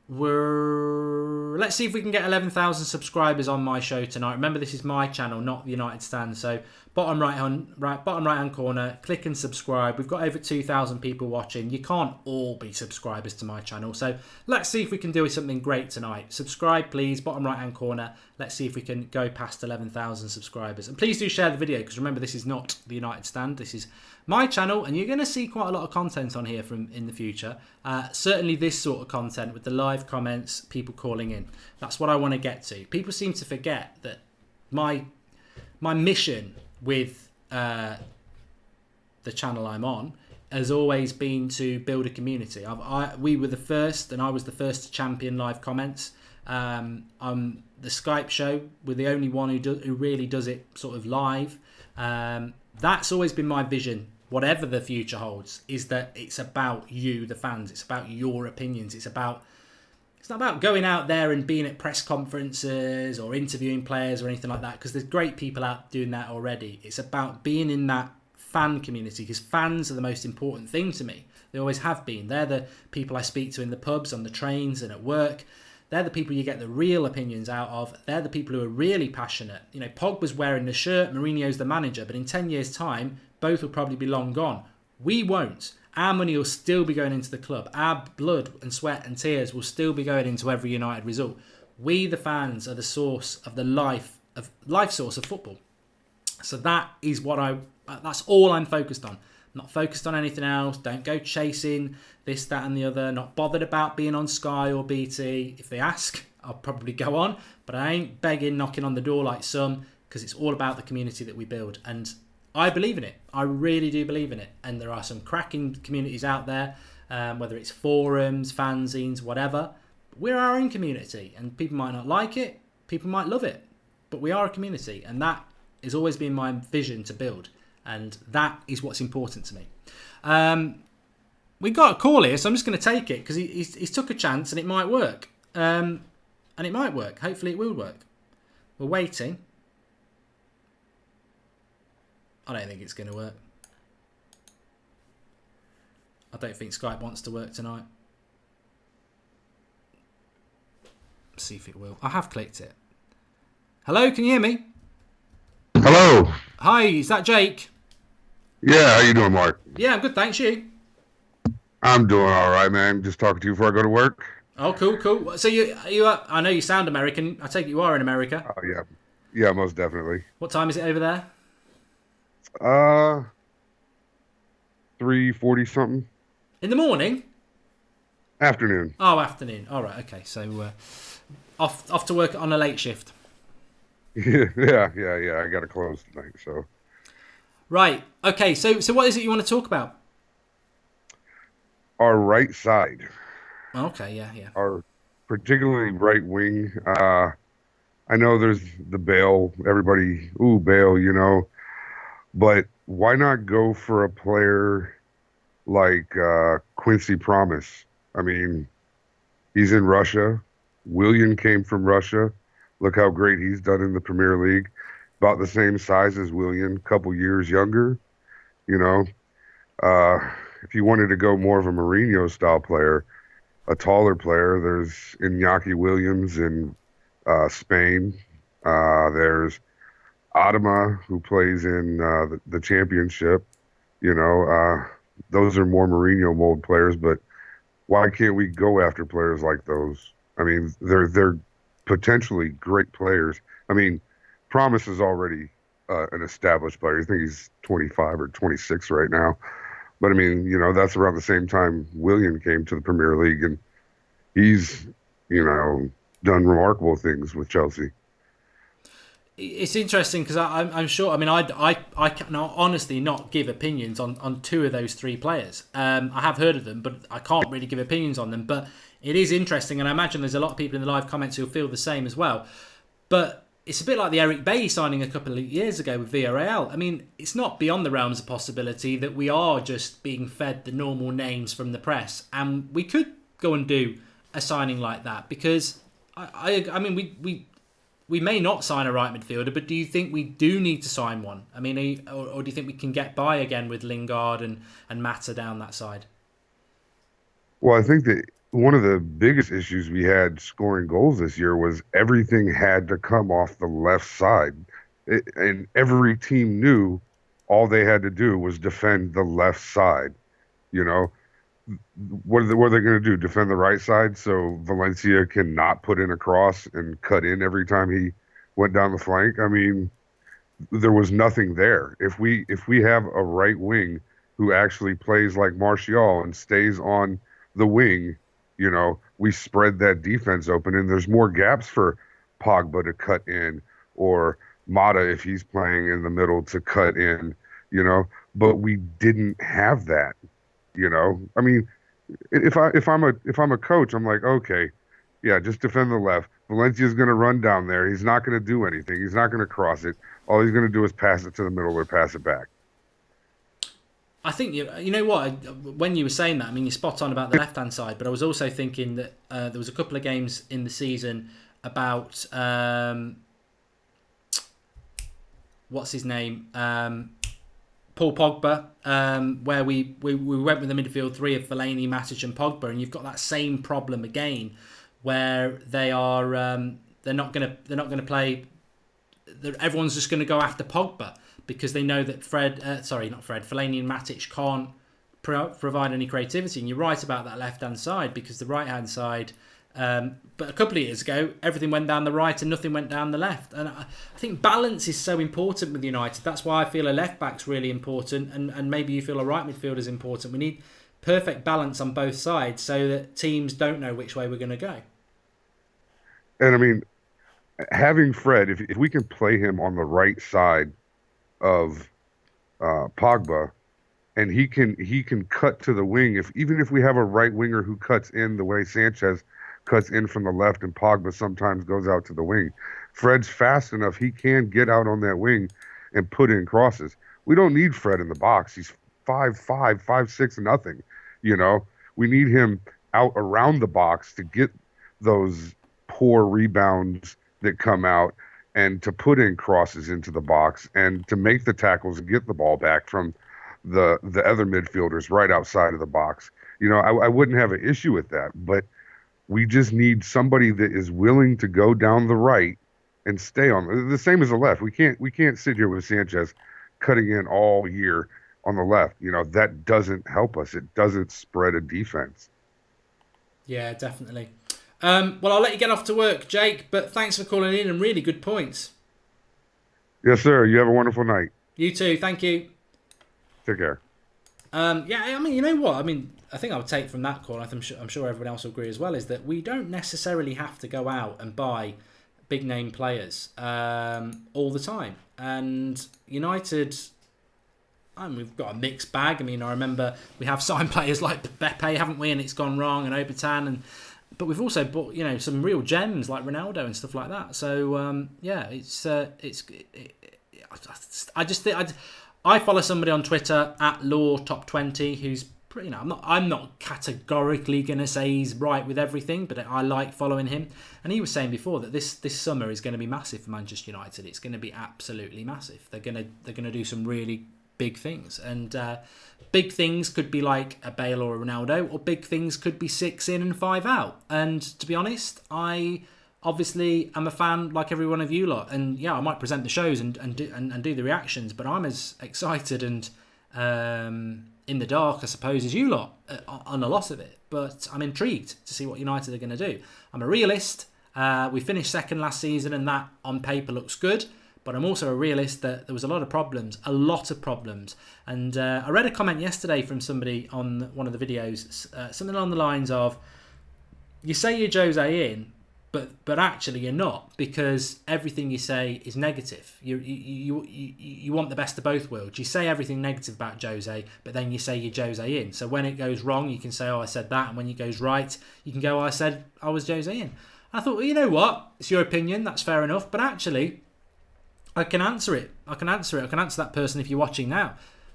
Let's see if we can get 11,000 subscribers on my show tonight. Remember, this is my channel, not the United Stand. So bottom right hand corner, click and subscribe. We've got over 2,000 people watching. You can't all be subscribers to my channel. So let's see if we can do something great tonight. Subscribe, please. Bottom right hand corner. Let's see if we can go past 11,000 subscribers. And please do share the video, because remember, this is not the United Stand. This is my channel, and you're going to see quite a lot of content on here from in the future. Certainly this sort of content with the live comments, people calling in. That's what I want to get to. People seem to forget that my mission with the channel I'm on has always been to build a community. We were the first, and I was the first to champion live comments. On the Skype show, we're the only one who really does it sort of live. That's always been my vision, whatever the future holds, is that it's about you, the fans. It's about your opinions. It's not about going out there and being at press conferences or interviewing players or anything like that, because there's great people out doing that already. It's about being in that fan community, because fans are the most important thing to me. They always have been. They're the people I speak to in the pubs, on the trains and at work. They're the people you get the real opinions out of. They're the people who are really passionate. You know, Pogba's wearing the shirt, Mourinho's the manager, but in 10 years' time, both will probably be long gone. We won't. Our money will still be going into the club. Our blood and sweat and tears will still be going into every United result. We, the fans, are the source of the life source of football. So that is that's all I'm focused on. I'm not focused on anything else. Don't go chasing this, that and the other. Not bothered about being on Sky or BT. If they ask, I'll probably go on. But I ain't begging, knocking on the door like some, because it's all about the community that we build. And I believe in it. I really do believe in it. And there are some cracking communities out there, whether it's forums, fanzines, whatever. We're our own community. And people might not like it. People might love it. But we are a community. And that has always been my vision to build. And that is what's important to me. We got a call here, so I'm just going to take it, because he's took a chance and it might work. And it might work. Hopefully it will work. We're waiting. I don't think it's going to work. I don't think Skype wants to work tonight. Let's see if it will. I have clicked it. Hello, can you hear me? Hello. Hi, is that Jake? Yeah, how you doing, Mark? Yeah, I'm good, thanks. You? I'm doing all right, man. Just talking to you before I go to work. Oh, cool. So you I know you sound American. I take it you are in America. Oh, yeah. Yeah, most definitely. What time is it over there? 3:40 something. In the morning? Afternoon. Oh, afternoon. All right, okay. So off to work on a late shift. Yeah. I got to close tonight, so. Right. Okay. So what is it you want to talk about? Our right side. Okay. Yeah. Our particularly right wing. I know there's the Bale. Everybody, Bale, you know. But why not go for a player like Quincy Promes? I mean, he's in Russia. Willian came from Russia. Look how great he's done in the Premier League. about the same size as Willian, a couple years younger. You know, if you wanted to go more of a Mourinho style player, a taller player, there's Iñaki Williams in Spain. There's Adama, who plays in the championship. You know, those are more Mourinho mold players, but why can't we go after players like those? I mean, they're potentially great players. I mean, Promise is already an established player. I think he's 25 or 26 right now. But I mean, you know, that's around the same time Willian came to the Premier League, and he's, you know, done remarkable things with Chelsea. It's interesting because I'm sure. I mean, I can honestly not give opinions on two of those three players. I have heard of them, but I can't really give opinions on them. But it is interesting, and I imagine there's a lot of people in the live comments who feel the same as well. But it's a bit like the Eric Bailly signing a couple of years ago with Villarreal. I mean, it's not beyond the realms of possibility that we are just being fed the normal names from the press, and we could go and do a signing like that because I mean we may not sign a right midfielder, but do you think we do need to sign one? I mean, or do you think we can get by again with Lingard and Mata down that side? Well, I think that one of the biggest issues we had scoring goals this year was everything had to come off the left side. And every team knew all they had to do was defend the left side. You know, what are they going to do? Defend the right side so Valencia cannot put in a cross and cut in every time he went down the flank? I mean, there was nothing there. If we have a right wing who actually plays like Martial and stays on the wing, you know, we spread that defense open, and there's more gaps for Pogba to cut in, or Mata, if he's playing in the middle, to cut in, you know. But we didn't have that, you know. I mean, if I'm a coach, I'm like, okay, yeah, just defend the left. Valencia's going to run down there. He's not going to do anything. He's not going to cross it. All he's going to do is pass it to the middle or pass it back. I think you know what, when you were saying that, I mean, you're spot on about the left hand side, but I was also thinking that there was a couple of games in the season about what's his name, Paul Pogba, where we went with the midfield three of Fellaini, Matic, and Pogba, and you've got that same problem again, where they are they're not gonna play. Everyone's just going to go after Pogba, because they know that Fellaini and Matic can't provide any creativity. And you're right about that left-hand side, because the right-hand side, but a couple of years ago, everything went down the right and nothing went down the left. And I think balance is so important with United. That's why I feel a left-back's really important, and maybe you feel a right midfielder is important. We need perfect balance on both sides so that teams don't know which way we're going to go. And I mean, having Fred, if we can play him on the right side of Pogba, and he can cut to the wing. Even if we have a right winger who cuts in the way Sanchez cuts in from the left, and Pogba sometimes goes out to the wing, Fred's fast enough. He can get out on that wing and put in crosses. We don't need Fred in the box. He's 5'5", 5'6", nothing. You know, we need him out around the box to get those poor rebounds that come out, and to put in crosses into the box, and to make the tackles and get the ball back from the other midfielders right outside of the box. You know, I wouldn't have an issue with that, but we just need somebody that is willing to go down the right and stay on the same as the left. We can't sit here with Sanchez cutting in all year on the left. You know, that doesn't help us. It doesn't spread a defense. Yeah, definitely. Well, I'll let you get off to work, Jake, but thanks for calling in, and really good points. Yes, sir. You have a wonderful night. You too. Thank you. Take care. Yeah, I mean, you know what? I mean, I think I would take from that call, I'm sure everyone else will agree as well, is that we don't necessarily have to go out and buy big name players all the time. And United, we've got a mixed bag. I mean, I remember we have signed players like Beppe, haven't we? And it's gone wrong, and Obertan, but we've also bought, some real gems like Ronaldo and stuff like that. So yeah, I just think I follow somebody on Twitter @LawTop20 who's you know, I'm not categorically going to say he's right with everything, but I like following him. And he was saying before that this summer is going to be massive for Manchester United. It's going to be absolutely massive. They're going to do some really big things, and big things could be like a Bale or a Ronaldo, or big things could be 6 in and 5 out. And to be honest, I obviously am a fan like every one of you lot, and yeah, I might present the shows and do the reactions, but I'm as excited and in the dark, I suppose, as you lot on a lot of it. But I'm intrigued to see what United are going to do. I'm a realist. We finished second last season, and that on paper looks good. But I'm also a realist that there was a lot of problems. And I read a comment yesterday from somebody on one of the videos, something along the lines of, you say you're Jose in, but actually you're not, because everything you say is negative. You want the best of both worlds. You say everything negative about Jose, but then you say you're Jose in. So when it goes wrong, you can say, oh, I said that. And when it goes right, you can go, oh, I said I was Jose in. I thought, well, you know what? It's your opinion. That's fair enough. But actually, I can answer it. I can answer that person if you're watching now.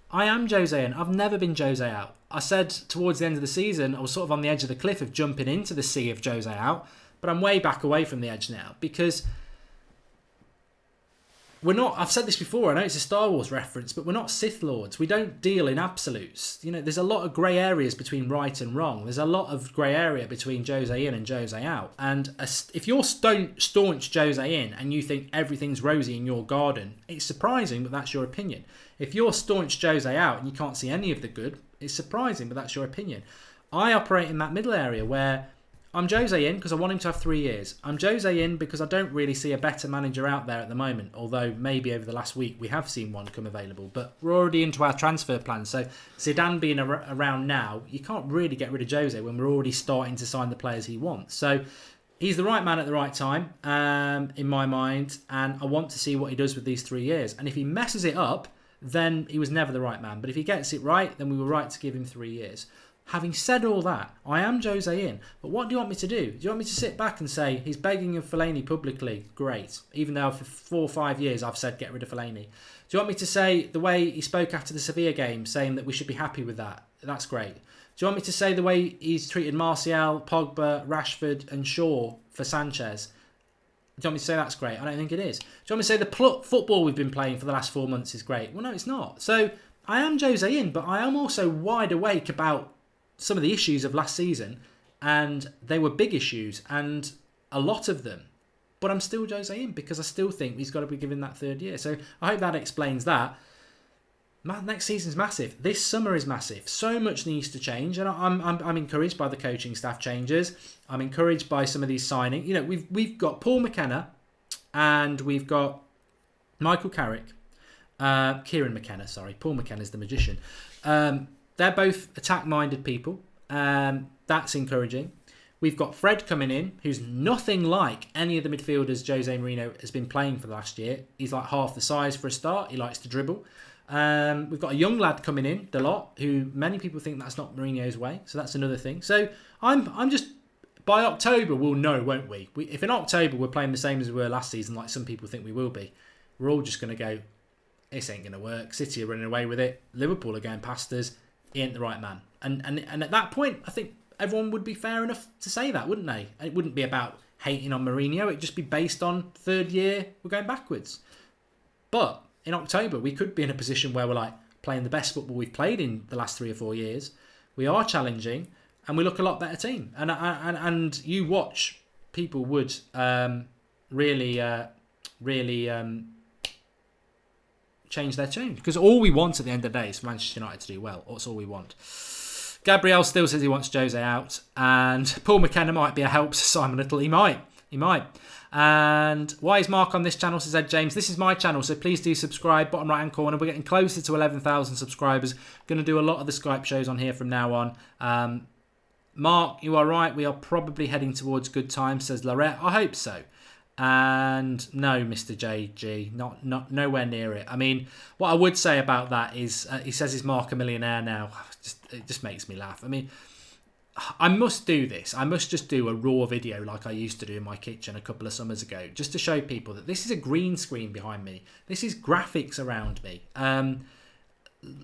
I am Jose in. I've never been Jose out. I said towards the end of the season, I was sort of on the edge of the cliff of jumping into the sea of Jose out. But I'm way back away from the edge now, because we're not, I've said this before, I know it's a Star Wars reference, but we're not Sith Lords. We don't deal in absolutes. You know, there's a lot of grey areas between right and wrong. There's a lot of grey area between Jose in and Jose out. And if you're staunch Jose in and you think everything's rosy in your garden, it's surprising, but that's your opinion. If you're staunch Jose out and you can't see any of the good, it's surprising, but that's your opinion. I operate in that middle area where I'm Jose in because I want him to have 3 years. I'm Jose in because I don't really see a better manager out there at the moment, although maybe over the last week we have seen one come available. But we're already into our transfer plans, so Zidane being around now, you can't really get rid of Jose when we're already starting to sign the players he wants. So he's the right man at the right time, in my mind, and I want to see what he does with these 3 years. And if he messes it up, then he was never the right man. But if he gets it right, then we were right to give him 3 years. Having said all that, I am Jose in. But what do you want me to do? Do you want me to sit back and say he's begging of Fellaini publicly? Great. Even though for 4 or 5 years I've said get rid of Fellaini. Do you want me to say the way he spoke after the Sevilla game, saying that we should be happy with that? That's great. Do you want me to say the way he's treated Martial, Pogba, Rashford and Shaw for Sanchez? Do you want me to say that's great? I don't think it is. Do you want me to say the football we've been playing for the last 4 months is great? Well, no, it's not. So I am Jose in, but I am also wide awake about some of the issues of last season, and they were big issues, and a lot of them. But I'm still Jose in because I still think he's got to be given that 3rd year. So I hope that explains that. Next season's massive. This summer is massive. So much needs to change, and I'm encouraged by the coaching staff changes. I'm encouraged by some of these signings. You know, we've got Paul McKenna, and we've got Michael Carrick, Kieran McKenna. Sorry, Paul McKenna's the magician. They're both attack-minded people. That's encouraging. We've got Fred coming in, who's nothing like any of the midfielders Jose Mourinho has been playing for the last year. He's like half the size for a start. He likes to dribble. We've got a young lad coming in, Dalot, who many people think that's not Mourinho's way. So that's another thing. So I'm just, by October we'll know, won't we? If in October we're playing the same as we were last season, like some people think we will be, we're all just going to go, this ain't going to work. City are running away with it. Liverpool are going past us. He ain't the right man. And at that point, I think everyone would be fair enough to say that, wouldn't they? It wouldn't be about hating on Mourinho. It'd just be based on 3rd year, we're going backwards. But in October, we could be in a position where we're like playing the best football we've played in the last 3 or 4 years. We are challenging, and we look a lot better team. And you watch, people would really change their tune, because all we want at the end of the day is for Manchester United to do well. That's all we want. Gabriel still says he wants Jose out, and Paul McKenna might be a help to Simon Little. He might. And why is Mark on this channel, says Ed James? This is my channel, so please do subscribe. Bottom right hand corner, we're getting closer to 11,000 subscribers. Going to do a lot of the Skype shows on here from now on. Mark, you are right, we are probably heading towards good times, says Lorette. I hope so. And no, Mr. JG, not nowhere near it. I mean, what I would say about that is, he says he's Mark a millionaire now. It just makes me laugh. I mean, I must do this. I must just do a raw video like I used to do in my kitchen a couple of summers ago, just to show people that this is a green screen behind me. This is graphics around me.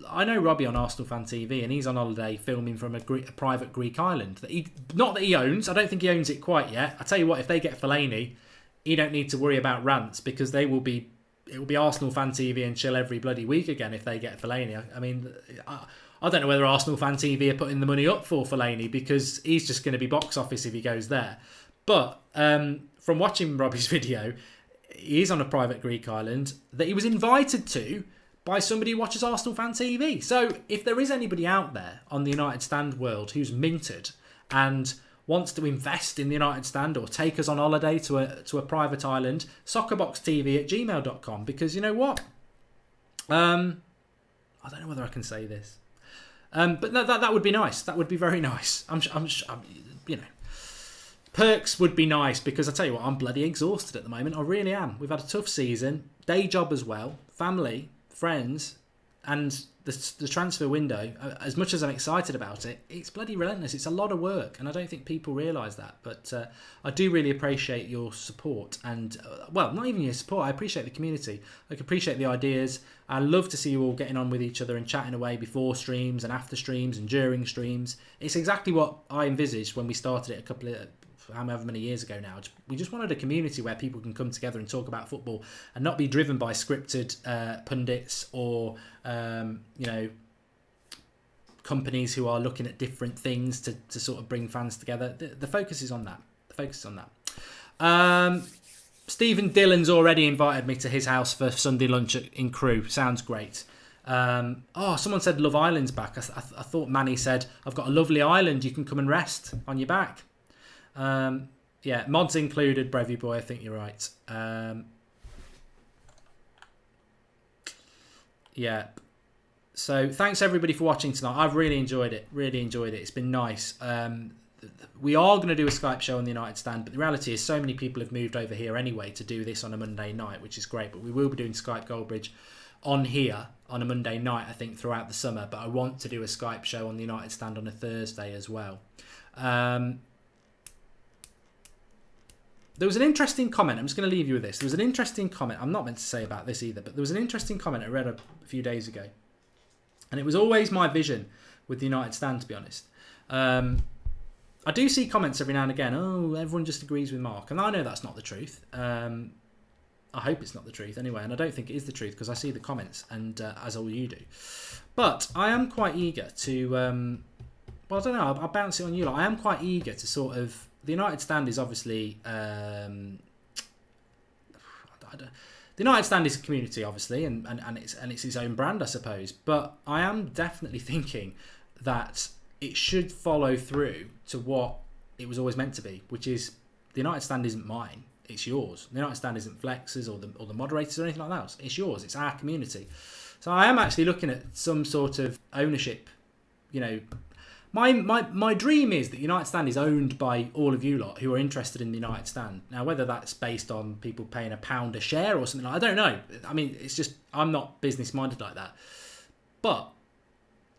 I know Robbie on Arsenal Fan TV, and he's on holiday filming from a private Greek island that not that he owns. I don't think he owns it quite yet. I tell you what, if they get Fellaini, he don't need to worry about rants, because it will be Arsenal Fan TV and chill every bloody week again if they get Fellaini. I mean, I don't know whether Arsenal Fan TV are putting the money up for Fellaini, because he's just going to be box office if he goes there. But from watching Robbie's video, he's on a private Greek island that he was invited to by somebody who watches Arsenal Fan TV. So if there is anybody out there on the United Stand world who's minted and wants to invest in the United Stand or take us on holiday to a private island, soccerboxtv@gmail.com, because you know what? I don't know whether I can say this. But no, that would be nice. That would be very nice. I'm you know, perks would be nice, because I tell you what, I'm bloody exhausted at the moment. I really am. We've had a tough season, day job as well, family, friends, and the transfer window. As much as I'm excited about it, it's bloody relentless. It's a lot of work, and I don't think people realise that. But I do really appreciate your support, and well, not even your support. I appreciate the community. I appreciate the ideas. I love to see you all getting on with each other and chatting away before streams and after streams and during streams. It's exactly what I envisaged when we started it however many years ago now. We just wanted a community where people can come together and talk about football and not be driven by scripted pundits or you know, companies who are looking at different things to sort of bring fans together. The focus is on that. The focus is on that. Stephen Dillon's already invited me to his house for Sunday lunch in Crewe. Sounds great. Someone said Love Island's back. I thought Manny said, I've got a lovely island, you can come and rest on your back. Yeah, mods included, Brevy Boy, I think you're right. Yeah. So thanks everybody for watching tonight. I've really enjoyed it. It's been nice. We are going to do a Skype show on the United Stand, but the reality is so many people have moved over here anyway to do this on a Monday night, which is great. But we will be doing Skype Goldbridge on here on a Monday night, I think, throughout the summer. But I want to do a Skype show on the United Stand on a Thursday as well. There was an interesting comment. I'm just going to leave you with this. There was an interesting comment. I'm not meant to say about this either, but there was an interesting comment I read a few days ago. And it was always my vision with the United Stand, to be honest. I do see comments every now and again, oh, everyone just agrees with Mark. And I know that's not the truth. I hope it's not the truth anyway. And I don't think it is the truth, because I see the comments, and as all you do. But I am quite eager to... well, I don't know. I'll bounce it on you. I am quite eager to sort of... The United Stand is obviously... the United Stand is a community, obviously, and it's its own brand, I suppose. But I am definitely thinking that it should follow through to what it was always meant to be, which is the United Stand isn't mine, it's yours. The United Stand isn't Flex's or the moderators or anything like that. It's yours. It's our community. So I am actually looking at some sort of ownership. You know, my dream is that United Stand is owned by all of you lot who are interested in the United Stand. Now, whether that's based on people paying £1 a share or something, I don't know. I mean, it's just, I'm not business minded like that. But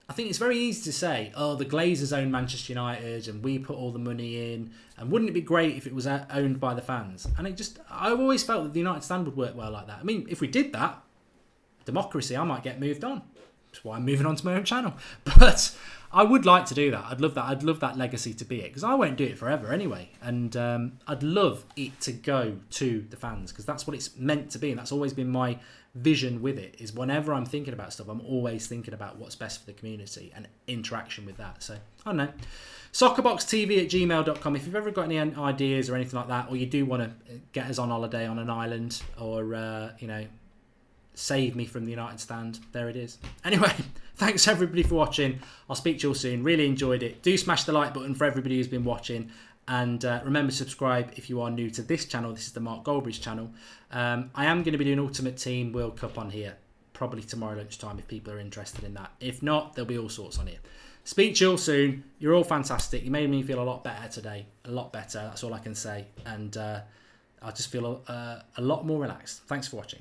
I think it's very easy to say, oh, the Glazers own Manchester United and we put all the money in, and wouldn't it be great if it was owned by the fans? And I've always felt that the United Stand would work well like that. I mean, if we did that, democracy, I might get moved on. That's why I'm moving on to my own channel. But I would like to do that. I'd love that. I'd love that legacy to be it, because I won't do it forever anyway. And I'd love it to go to the fans, because that's what it's meant to be, and that's always been my vision with it. Is whenever I'm thinking about stuff, I'm always thinking about what's best for the community and interaction with that. So I don't know. Soccerboxtv@gmail.com. If you've ever got any ideas or anything like that, or you do want to get us on holiday on an island, or you know, save me from the United Stand, there it is. Anyway, thanks everybody for watching. I'll speak to you all soon. Really enjoyed it. Do smash the like button for everybody who's been watching, and remember to subscribe if you are new to this channel. This is the Mark Goldbridge channel. I am going to be doing Ultimate Team World Cup on here probably tomorrow lunchtime if people are interested in that. If not, there'll be all sorts on here. Speak to you all soon. You're all fantastic. You made me feel a lot better today. A lot better, that's all I can say. And I just feel a lot more relaxed. Thanks for watching.